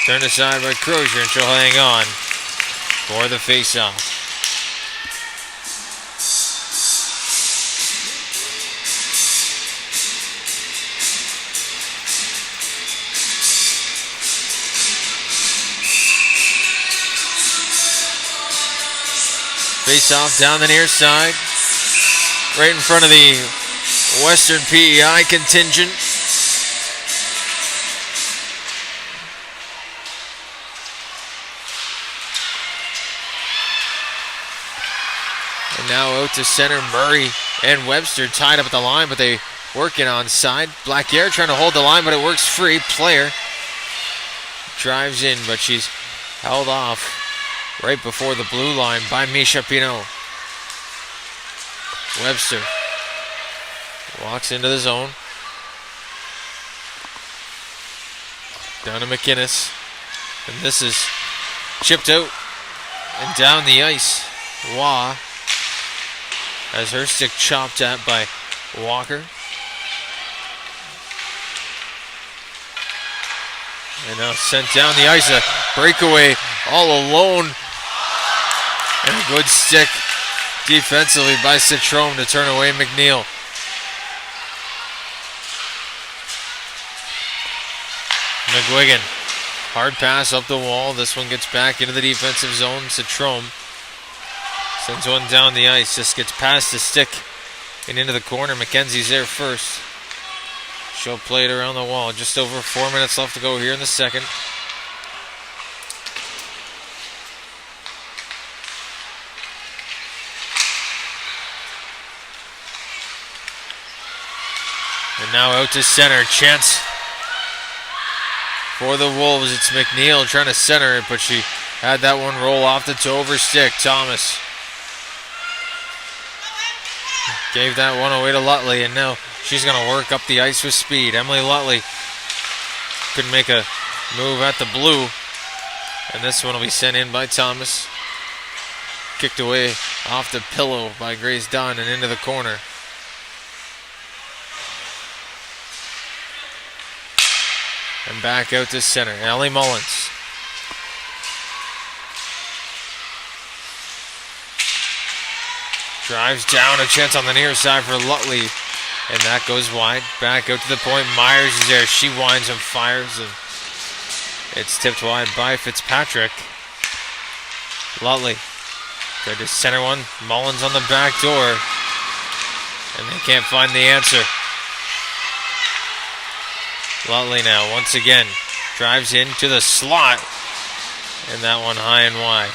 turned aside by Crozier, and she'll hang on for the face-off. Face off down the near side, right in front of the Western PEI contingent. And now out to center. Murray and Webster tied up at the line, but they working on side. Blacquier trying to hold the line, but it works free. Player drives in, but she's held off right before the blue line by Misha Pino. Webster walks into the zone. Down to McInnes. And this is chipped out and down the ice. Waugh has her stick chopped at by Walker. And now sent down the ice. A breakaway all alone. And a good stick defensively by Citrome to turn away McNeil. McGuigan, hard pass up the wall. This one gets back into the defensive zone. Citrome sends one down the ice. Just gets past the stick and into the corner. McKenzie's there first. She'll play it around the wall. Just over 4 minutes left to go here in the second. And now out to center. Chance for the Wolves. It's McNeil trying to center it, but she Had that one roll off the toe of her stick. Thomas gave that one away to Lutley, and now she's going to work up the ice with speed. Emily Lutley couldn't make a move at the blue, and this one will be sent in by Thomas. Kicked away off the pillow by Grace Dunn and into the corner. And back out to center. Allie Mullins. Drives down, a chance on the near side for Lutley. And that goes wide. Back out to the point. Myers is there. She winds and fires. And it's tipped wide by Fitzpatrick. Lutley tried to center one. Mullins on the back door. And they can't find the answer. Lutley now, once again, drives into the slot. And that one high and wide.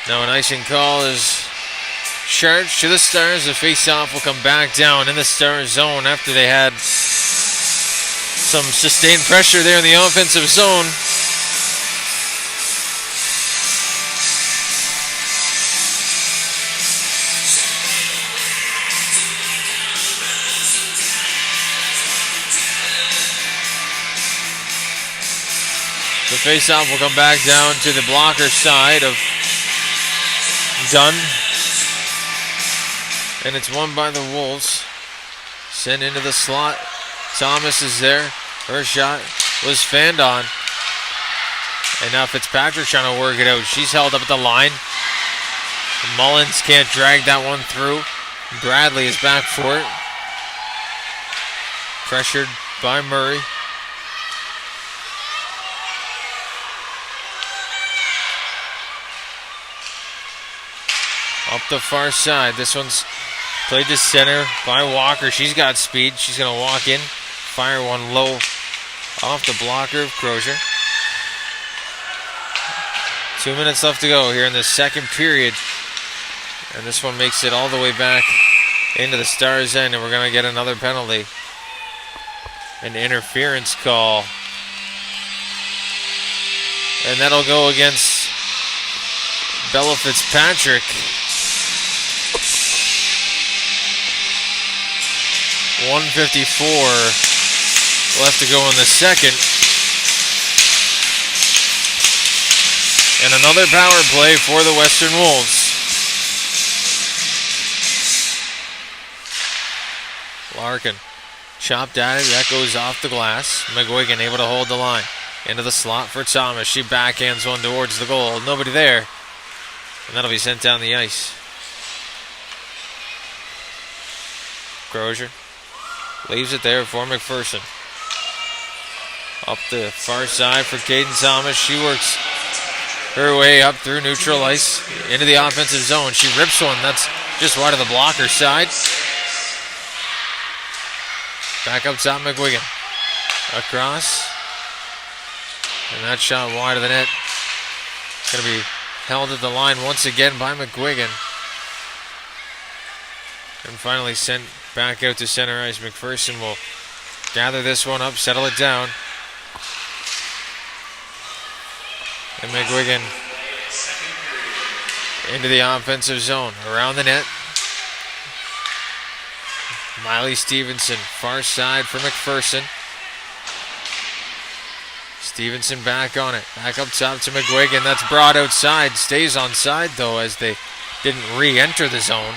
Now an icing call is charged to the Stars. The face-off will come back down in the Stars zone after they had some sustained pressure there in the offensive zone. The face-off will come back down to the blocker side of Dunn. And it's won by the Wolves. Sent into the slot. Thomas is there. Her shot was fanned on. And now Fitzpatrick trying to work it out. She's held up at the line. Mullins can't drag that one through. Bradley is back for it. Pressured by Murray. Up the far side. This one's played to center by Walker. She's got speed. She's going to walk in. Fire one low off the blocker of Crozier. 2 minutes left to go here in the second period. And this one makes it all the way back into the Stars' end. And we're going to get another penalty. An interference call. And that'll go against Bella Fitzpatrick. 1:54 left to go in the second. And another power play for the Western Wolves. Larkin chopped at it. That goes off the glass. McGuigan able to hold the line. Into the slot for Thomas. She backhands one towards the goal. Nobody there. And that'll be sent down the ice. Crozier leaves it there for McPherson. Up the far side for Caden Thomas. She works her way up through neutral ice into the offensive zone. She rips one. That's just wide of the blocker side. Back up top, McGuigan. Across. And that shot wide of the net. Going to be held at the line once again by McGuigan. And finally sent back out to center ice. McPherson will gather this one up, settle it down. And McGuigan into the offensive zone. Around the net. Miley Stevenson, far side for McPherson. Stevenson back on it. Back up top to McGuigan. That's brought outside. Stays on side, though, as they didn't re-enter the zone.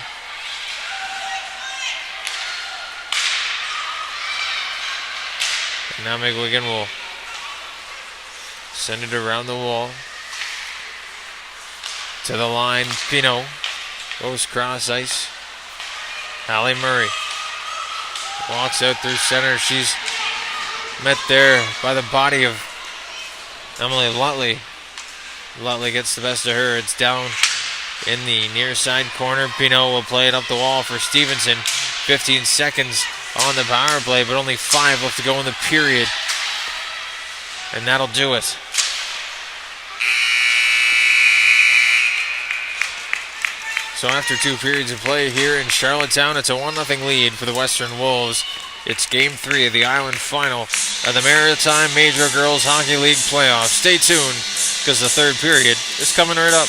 And now McGuigan will send it around the wall. To the line, Pino. Goes cross ice. Hallie Murray walks out through center. She's met there by the body of Emily Lutley. Lutley gets the best of her. It's down in the near side corner. Pino will play it up the wall for Stevenson. 15 seconds on the power play, but only 5 left to go in the period. And that'll do it. So after 2 periods of play here in Charlottetown, it's a 1-0 lead for the Western Wolves. It's Game 3 of the Island Final of the Maritime Major Girls Hockey League playoffs. Stay tuned, because the third period is coming right up.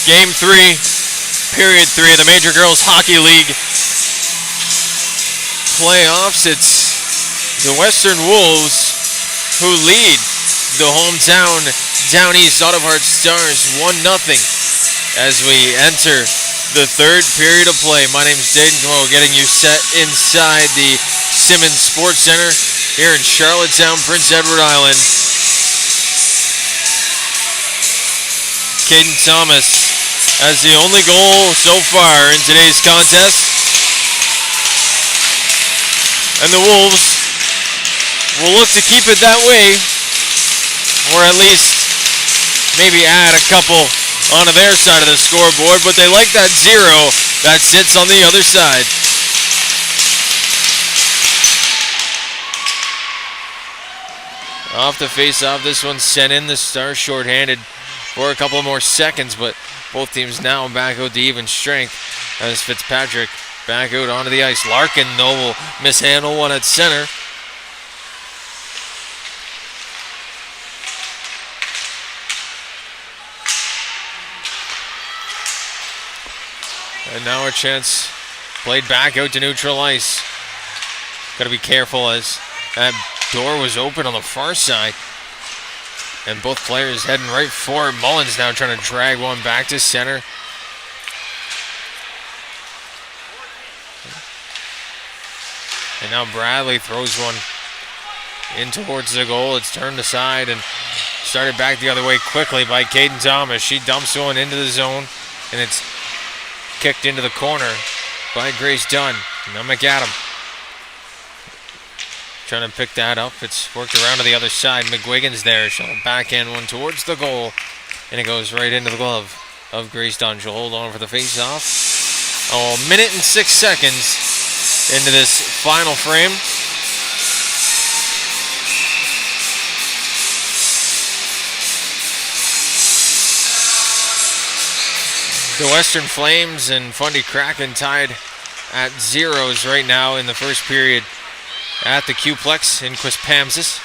Game 3, period 3 of the Major Girls Hockey League playoffs. It's the Western Wolves who lead the hometown Down East Autopart Stars 1-0 as we enter the third period of play. My name is Dayton Camo, getting you set inside the Simmons Sports Center here in Charlottetown, Prince Edward Island. Caden Thomas has the only goal so far in today's contest. And the Wolves will look to keep it that way, or at least maybe add a couple onto their side of the scoreboard, but they like that 0 that sits on the other side. Off the face-off, this one's sent in. The Stars shorthanded for a couple more seconds, but both teams now back out to even strength as Fitzpatrick back out onto the ice. Larkin, though, will mishandle one at center. And now a chance played back out to neutral ice. Got to be careful as that door was open on the far side. And both players heading right for it. Mullins now trying to drag one back to center. And now Bradley throws one in towards the goal. It's turned aside and started back the other way quickly by Caden Thomas. She dumps one into the zone, and it's kicked into the corner by Grace Dunn. Now McAdam trying to pick that up. It's worked around to the other side. McGuigan's there. She'll backhand one towards the goal, and it goes right into the glove of Grace Dunn. She'll hold on for the face-off. Oh, a minute and 6 seconds into this final frame. The Western Flames and Fundy Kraken tied at zeros right now in the first period at the Q-Plex in Quispamsis.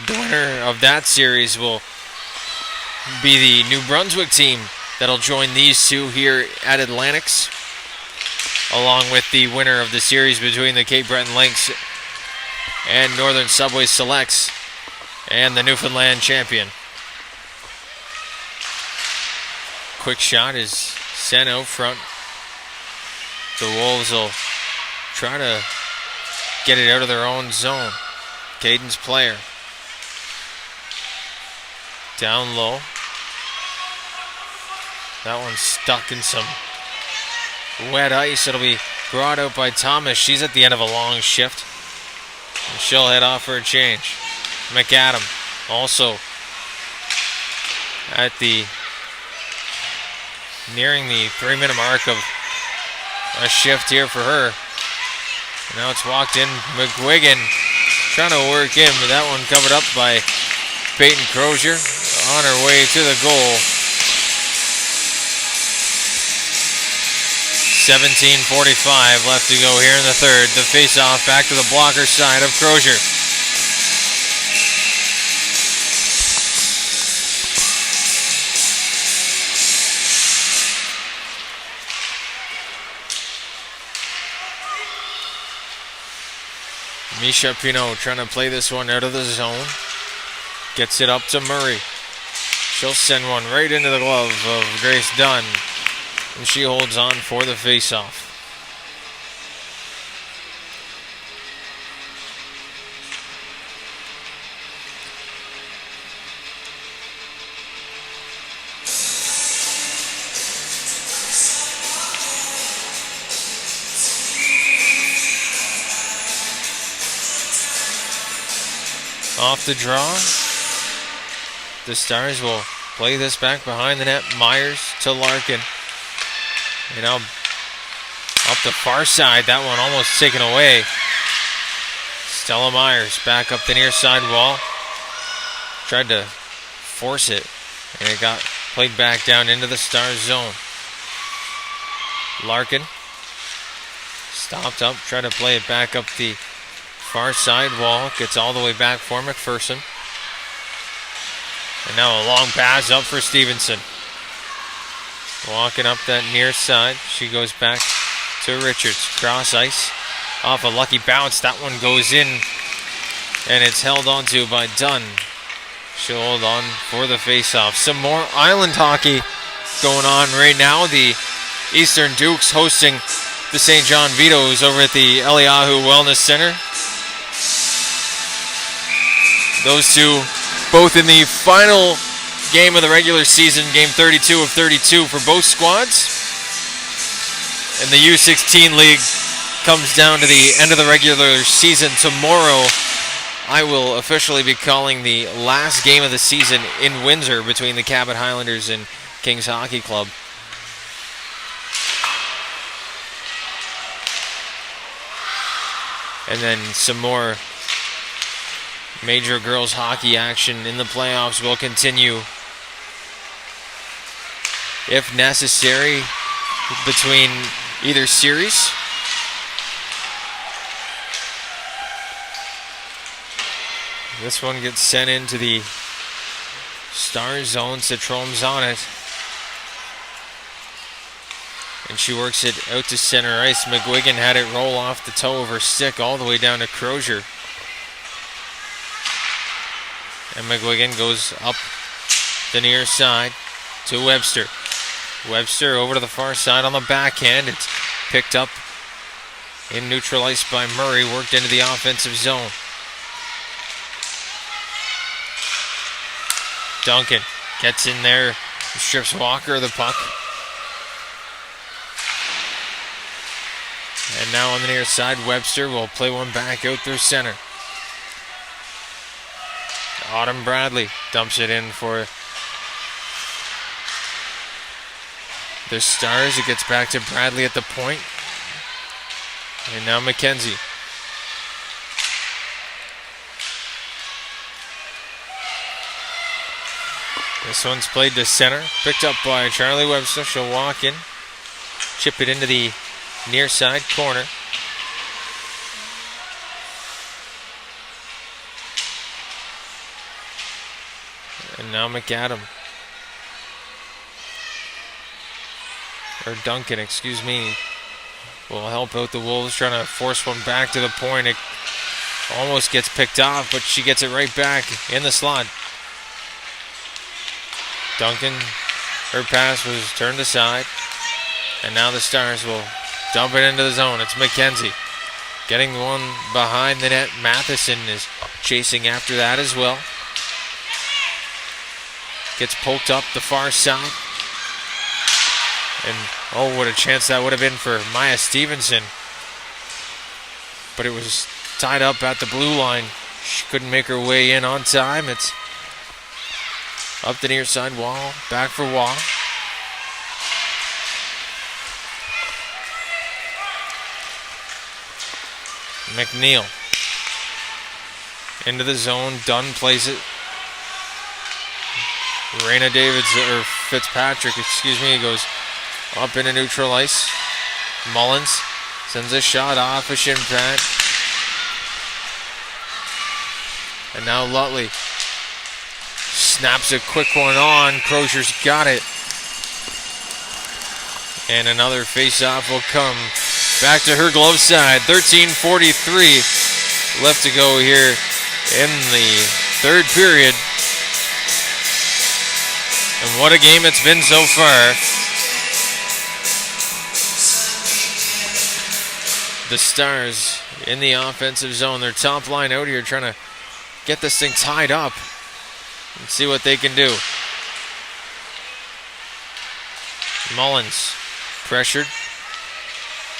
The winner of that series will be the New Brunswick team that'll join these two here at Atlantics, along with the winner of the series between the Cape Breton Lynx and Northern Subway Selects and the Newfoundland champion. Quick shot is sent out front. The Wolves will try to get it out of their own zone. Caden's player. Down low. That one's stuck in some wet ice. It'll be brought out by Thomas. She's at the end of a long shift. And she'll head off for a change. McAdam also at the nearing the 3-minute mark of a shift here for her. Now it's walked in. McGuigan trying to work in, but that one covered up by Peyton Crozier on her way to the goal. 17:45 left to go here in the third. The face-off back to the blocker side of Crozier. Misha Pinot trying to play this one out of the zone. Gets it up to Murray. She'll send one right into the glove of Grace Dunn. And she holds on for the face-off. Off the draw. The Stars will play this back behind the net. Myers to Larkin. You know, up the far side, that one almost taken away. Stella Myers back up the near side wall. Tried to force it, and it got played back down into the Stars zone. Larkin stopped up, tried to play it back up the far side wall. Gets all the way back for McPherson. And now a long pass up for Stevenson. Walking up that near side. She goes back to Richards. Cross ice. Off a lucky bounce. That one goes in. And it's held onto by Dunn. She'll hold on for the face-off. Some more island hockey going on right now. The Eastern Dukes hosting the St. John Vitoes over at the Eliahu Wellness Center. Those two both in the final game of the regular season, game 32 of 32 for both squads. And the U16 league comes down to the end of the regular season tomorrow. I will officially be calling the last game of the season in Windsor between the Cabot Highlanders and Kings Hockey Club. And then some more major girls hockey action in the playoffs will continue, if necessary, between either series. This one gets sent into the star zone. Citroen's on it. And she works it out to center ice. McGuigan had it roll off the toe of her stick all the way down to Crozier. And McGuigan goes up the near side to Webster. Webster over to the far side on the backhand. It's picked up in neutral ice by Murray. Worked into the offensive zone. Duncan gets in there. Strips Walker of the puck. And now on the near side, Webster will play one back out through center. Autumn Bradley dumps it in for the Stars. It gets back to Bradley at the point. And now McKenzie. This one's played to center. Picked up by Charlie Webster. She'll walk in. Chip it into the near side corner. And now McAdam. Or Duncan, excuse me. Will help out the Wolves, trying to force one back to the point. It almost gets picked off, but she gets it right back in the slot. Duncan, her pass was turned aside. And now the Stars will dump it into the zone. It's McKenzie getting one behind the net. Matheson is chasing after that as well. Gets poked up the far side. And oh, what a chance that would have been for Maya Stevenson. But it was tied up at the blue line. She couldn't make her way in on time. It's up the near side wall. Back for Wall. McNeil into the zone. Dunn plays it. Raina Davidson, or Fitzpatrick, excuse me, goes up into neutral ice. Mullins sends a shot off a shin pad. And now Lutley snaps a quick one on. Crozier's got it. And another face-off will come back to her glove side. 13:43 left to go here in the third period. And what a game it's been so far. The Stars in the offensive zone. Their top line out here trying to get this thing tied up and see what they can do. Mullins pressured.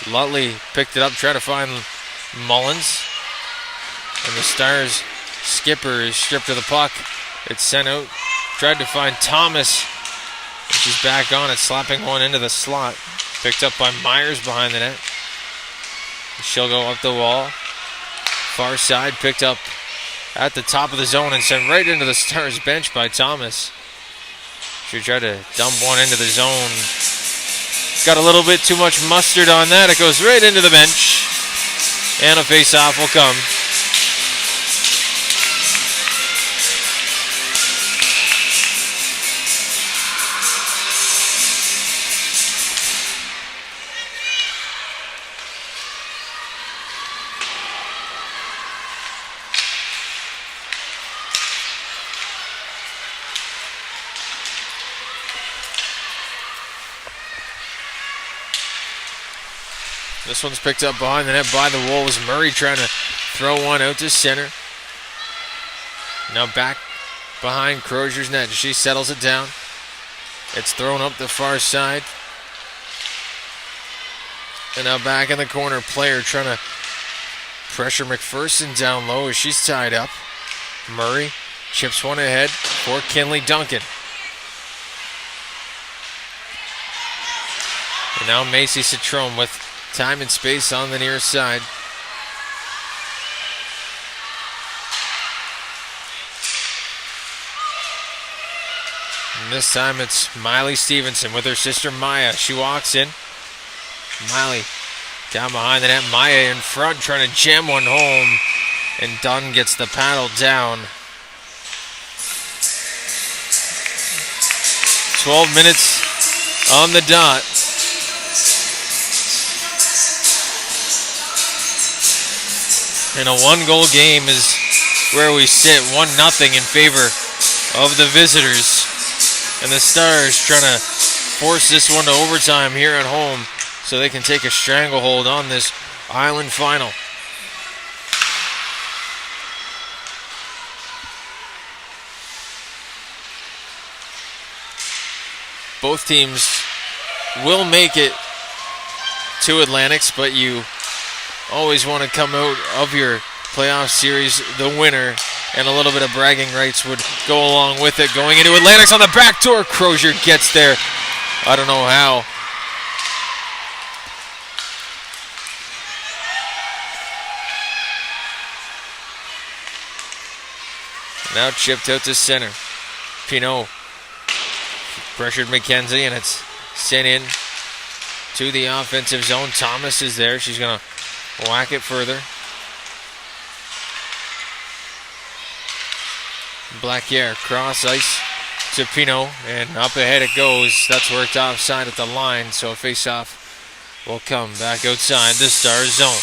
Lutley picked it up, tried to find Mullins. And the Stars skipper is stripped of the puck. It's sent out. Tried to find Thomas. She's back on it, slapping one into the slot. Picked up by Myers behind the net. She'll go up the wall. Far side, picked up at the top of the zone and sent right into the Stars bench by Thomas. She tried to dump one into the zone. Got a little bit too much mustard on that. It goes right into the bench. And a face-off will come. This one's picked up behind the net by the Wolves. Murray trying to throw one out to center. Now back behind Crozier's net. She settles it down. It's thrown up the far side. And now back in the corner, Player trying to pressure McPherson down low as she's tied up. Murray chips one ahead for Kinley Duncan. And now Macy Citrone with time and space on the near side. And this time it's Miley Stevenson with her sister Maya. She walks in. Miley down behind the net. Maya in front trying to jam one home. And Dunn gets the paddle down. 12 minutes on the dot. And a one-goal game is where we sit. 1-0 in favor of the visitors. And the Stars trying to force this one to overtime here at home so they can take a stranglehold on this Island final. Both teams will make it to Atlantics, but you always want to come out of your playoff series the winner, and a little bit of bragging rights would go along with it. Going into Atlantics on the back door, Crozier gets there. I don't know how. Now chipped out to center. Pinot pressured McKenzie, and it's sent in to the offensive zone. Thomas is there. She's going to whack it further. Blackier cross ice to Pinot, and up ahead it goes. That's worked offside at the line, so a face-off will come back outside the Stars zone.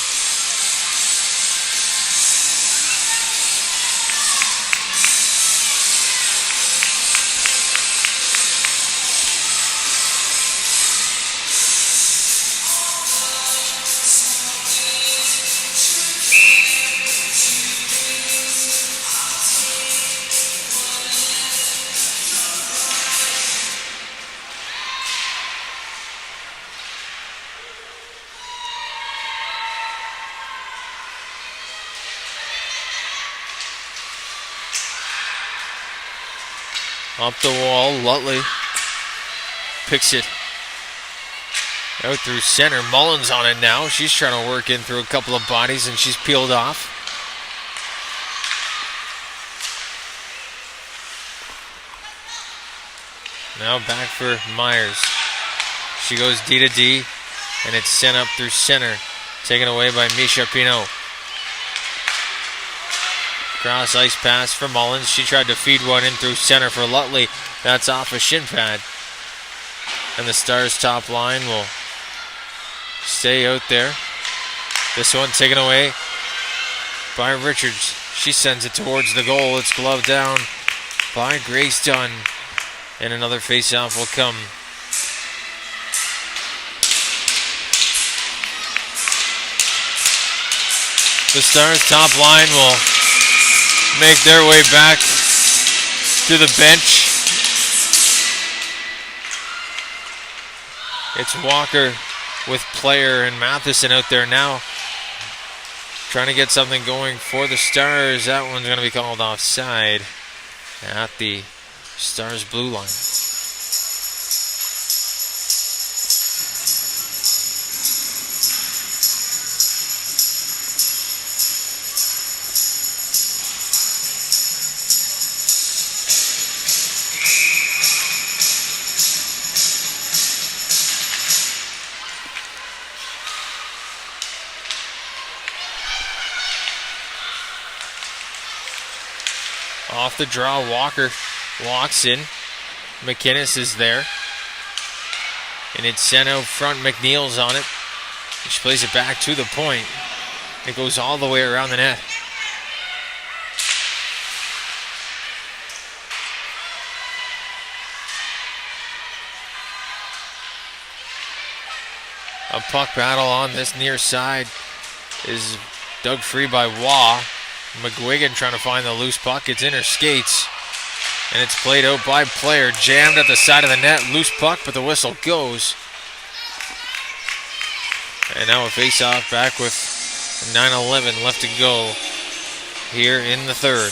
Up the wall, Lutley picks it out through center. Mullins on it now. She's trying to work in through a couple of bodies, and she's peeled off. Now back for Myers. She goes D to D, and it's sent up through center. Taken away by Misha Pinot. Cross ice pass for Mullins. She tried to feed one in through center for Lutley. That's off a shin pad. And the Stars top line will stay out there. This one taken away by Richards. She sends it towards the goal. It's gloved down by Grace Dunn. And another face-off will come. The Stars top line will make their way back to the bench. It's Walker with Player and Matheson out there now, trying to get something going for the Stars. That one's going to be called offside at the Stars blue line. Off the draw, Walker walks in. McInnes is there. And it's sent out front. McNeil's on it. She plays it back to the point. It goes all the way around the net. A puck battle on this near side is dug free by Waugh. McGuigan trying to find the loose puck. It's in her skates. And it's played out by Player. Jammed at the side of the net. Loose puck, but the whistle goes. And now a face-off back with 9:11 left to go here in the third.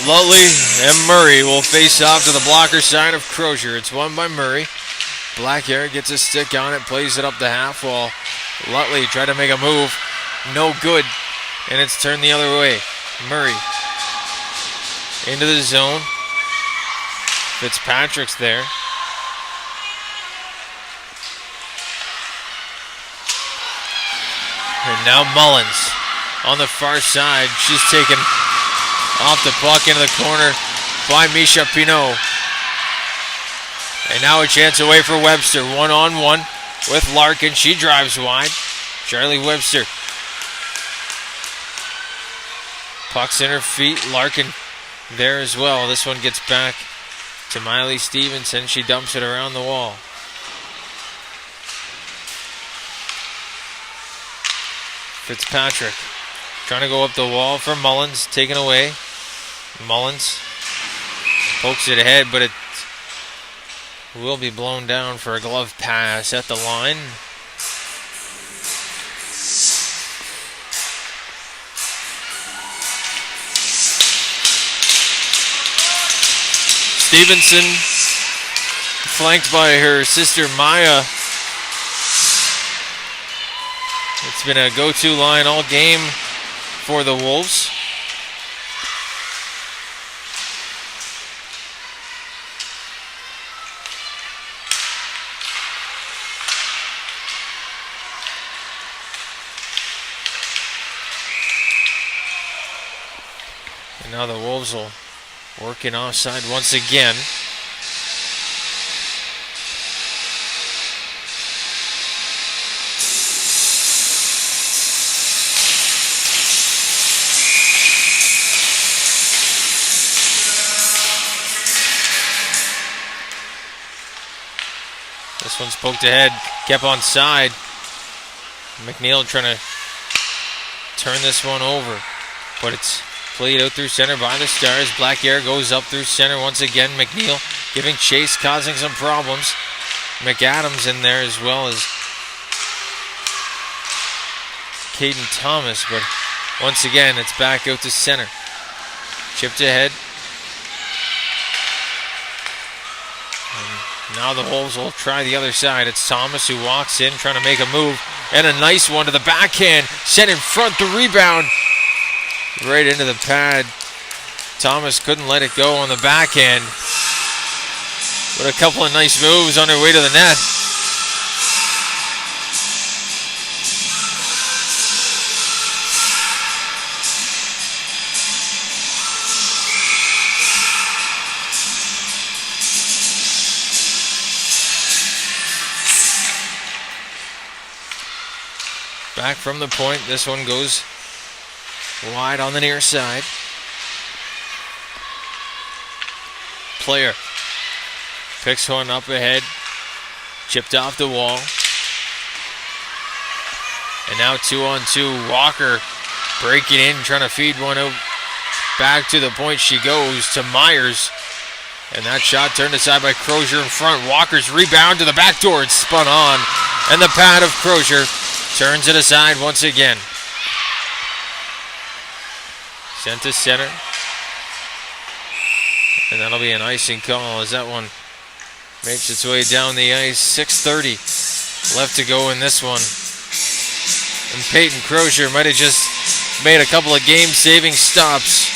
Lutley and Murray will face off to the blocker side of Crozier. It's won by Murray. Blackhair gets a stick on it, plays it up the half while Lutley tried to make a move. No good. And it's turned the other way. Murray into the zone. Fitzpatrick's there. And now Mullins on the far side. She's taken off the puck into the corner by Misha Pinault. And now a chance away for Webster. 1-on-1 with Larkin. She drives wide. Charlie Webster. Puck's in her feet. Larkin there as well. This one gets back to Miley Stevenson. She dumps it around the wall. Fitzpatrick trying to go up the wall for Mullins. Taken away. Mullins pokes it ahead, but it will be blown down for a glove pass at the line. Stevenson, flanked by her sister Maya. It's been a go-to line all game for the Wolves. And now the Wolves will work in offside once again. This one's poked ahead, kept on side. McNeil trying to turn this one over, but it's played out through center by the Stars. Blackhair goes up through center once again. McNeil giving chase, causing some problems. McAdams in there as well as Caden Thomas, but once again it's back out to center. Chipped ahead. And now the Wolves will try the other side. It's Thomas who walks in trying to make a move. And a nice one to the backhand. Set in front, the rebound. Right into the pad. Thomas couldn't let it go on the backhand. But a couple of nice moves on her way to the net. Back from the point. This one goes wide on the near side. Player picks one up ahead. Chipped off the wall. And now 2-on-2. Walker breaking in, trying to feed one out. Back to the point she goes to Myers. And that shot turned aside by Crozier in front. Walker's rebound to the back door. It's spun on. And the pad of Crozier turns it aside once again. Sent to center. And that'll be an icing call as that one makes its way down the ice. 6:30 left to go in this one. And Peyton Crozier might have just made a couple of game-saving stops.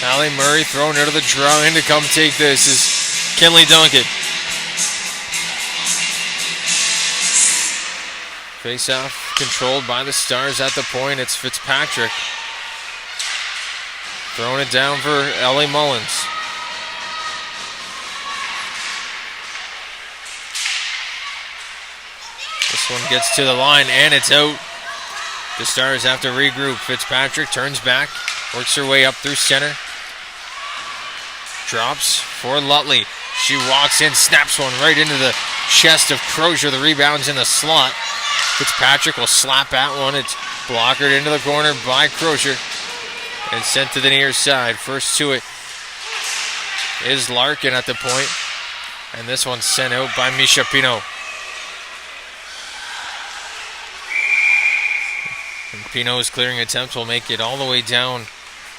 Allie Murray throwing her to the draw in to come take this is Kinley Duncan. Face-off controlled by the Stars at the point. It's Fitzpatrick. Throwing it down for Ellie Mullins. This one gets to the line and it's out. The Stars have to regroup. Fitzpatrick turns back, works her way up through center. Drops for Lutley. She walks in, snaps one right into the chest of Crozier. The rebound's in the slot. Fitzpatrick will slap at one. It's blockered into the corner by Crozier and sent to the near side. First to it is Larkin at the point, and this one's sent out by Misha Pino. And Pino's clearing attempts will make it all the way down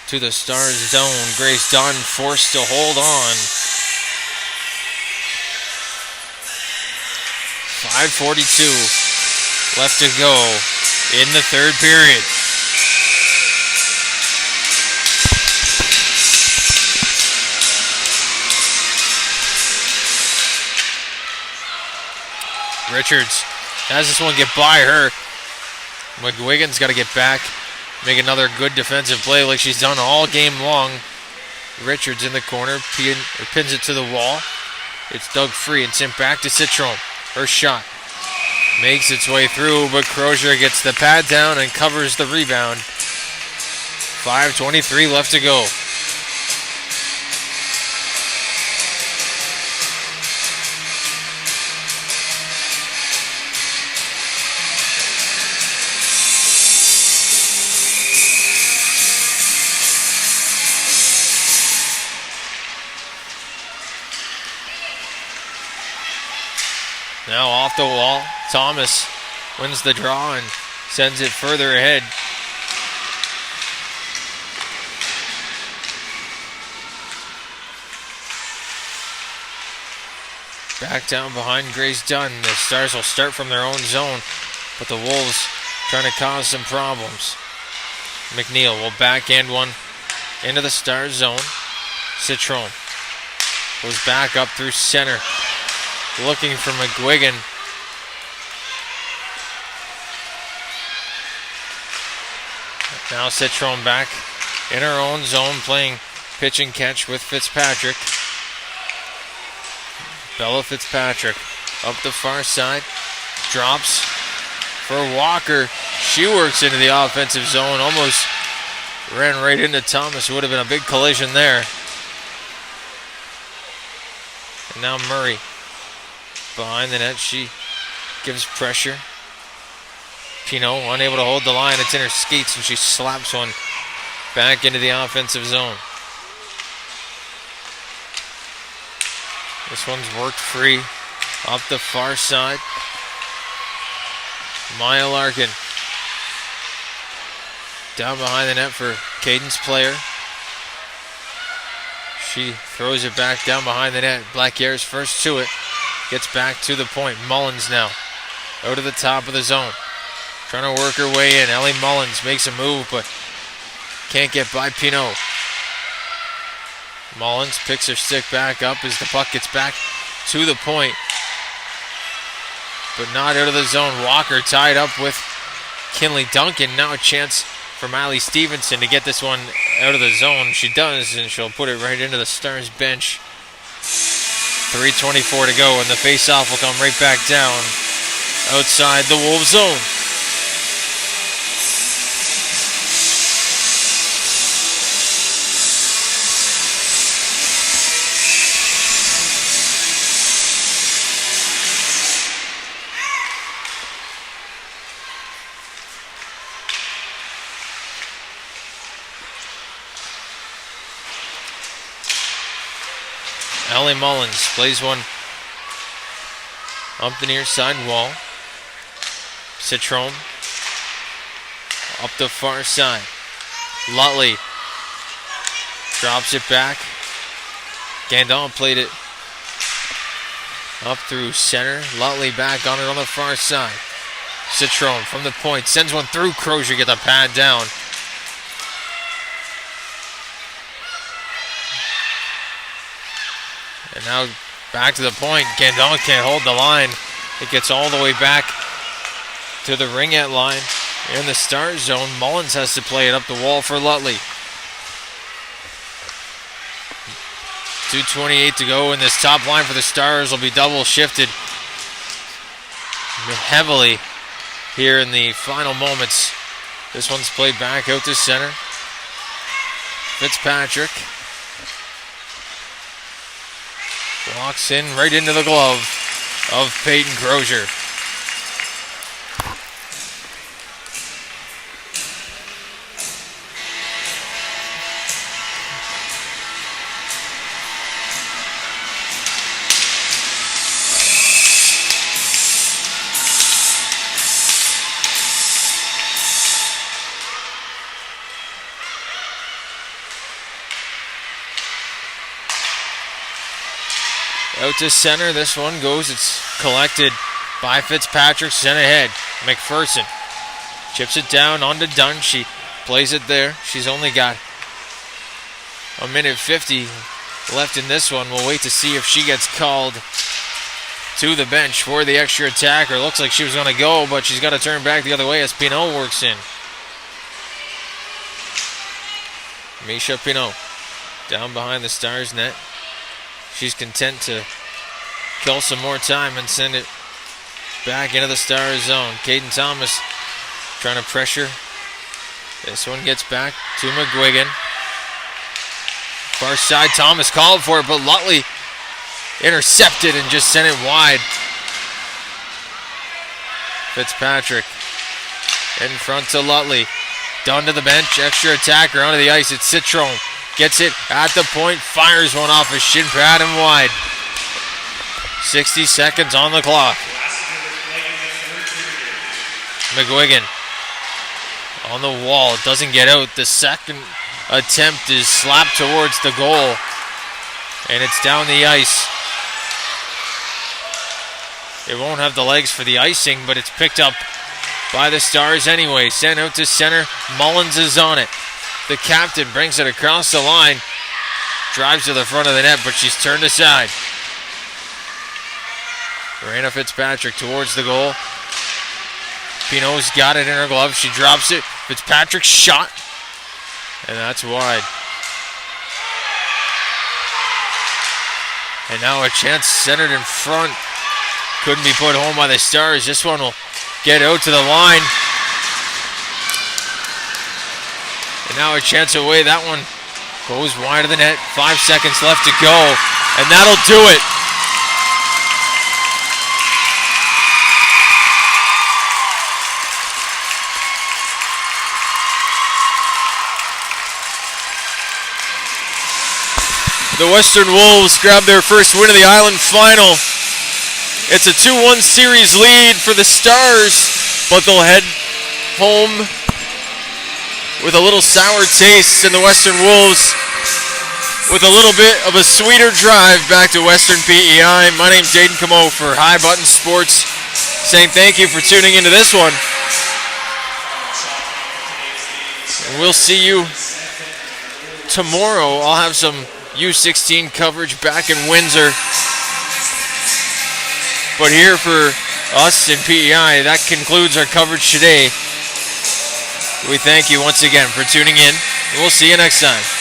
to the Stars zone. Grace Dunn forced to hold on. 5:42 left to go in the third period. Richards has this one get by her. McGuigan's got to get back, make another good defensive play like she's done all game long. Richards in the corner, pins it to the wall. It's dug free and sent back to Citron. Her shot makes its way through, but Crozier gets the pad down and covers the rebound. 5:23 left to go. Now off the wall, Thomas wins the draw and sends it further ahead. Back down behind Grace Dunn. The Stars will start from their own zone, but the Wolves trying to cause some problems. McNeil will backhand one into the Stars zone. Citron goes back up through center, looking for McGuigan. Now Citron back in her own zone, playing pitch and catch with Fitzpatrick. Bella Fitzpatrick up the far side, drops for Walker. She works into the offensive zone, almost ran right into Thomas. Would have been a big collision there. And now Murray behind the net. She gives pressure. Pino unable to hold the line. It's in her skates and she slaps one back into the offensive zone. This one's worked free up the far side. Maya Larkin down behind the net for Cadence Player. She throws it back down behind the net. Blackiere's first to it. Gets back to the point. Mullins now out of the top of the zone, trying to work her way in. Ellie Mullins makes a move but can't get by Pino. Mullins picks her stick back up as the puck gets back to the point, but not out of the zone. Walker tied up with Kinley Duncan. Now a chance for Miley Stevenson to get this one out of the zone. She does, and she'll put it right into the Stars bench. 3:24 to go, and the face-off will come right back down outside the Wolves zone. Ellie Mullins plays one up the near side wall. Citron up the far side. Lutley drops it back. Gandon played it up through center. Lutley back on it on the far side. Citron from the point sends one through Crozier, get the pad down. And now Back to the point. Gandon can't hold the line. It gets all the way back to the ringette line in the Stars zone. Mullins has to play it up the wall for Lutley. 2:28 to go, and this top line for the Stars will be double shifted heavily here in the final moments. This one's played back out to center. Fitzpatrick walks in right into the glove of Peyton Crozier. Out to center, this one goes, it's collected by Fitzpatrick, sent ahead. McPherson chips it down onto Dunn. She plays it there. She's only got a minute 50 left in this one. We'll wait to see if she gets called to the bench for the extra attacker. Looks like she was going to go, but she's got to turn back the other way as Pinot works in. Misha Pinot down behind the Stars net. She's content to kill some more time and send it back into the Stars zone. Caden Thomas trying to pressure. This one gets back to McGuigan. Far side, Thomas called for it, but Lutley intercepted and just sent it wide. Fitzpatrick in front to Lutley. Down to the bench, extra attacker onto the ice. It's Citron. Gets it at the point, fires one off his shin pad and wide. 60 seconds on the clock. McGuigan on the wall, doesn't get out. The second attempt is slapped towards the goal, and it's down the ice. It won't have the legs for the icing, but it's picked up by the Stars anyway. Sent out to center, Mullins is on it. The captain brings it across the line, drives to the front of the net, but she's turned aside. Raina Fitzpatrick towards the goal. Pinot's got it in her glove. She drops it. Fitzpatrick's shot, and that's wide. And now a chance centered in front. Couldn't be put home by the Stars. This one will get out to the line. And now a chance away. That one goes wide of the net. 5 seconds left to go. And that'll do it. The Western Wolves grab their first win of the Island Final. It's a 2-1 series lead for the Stars, but they'll head home with a little sour taste, and the Western Wolves with a little bit of a sweeter drive back to Western PEI. My name's Jaden Camo for High Button Sports, saying thank you for tuning into this one. And we'll see you tomorrow. I'll have some U16 coverage back in Windsor. But here for us in PEI, that concludes our coverage today. We thank you once again for tuning in. We'll see you next time.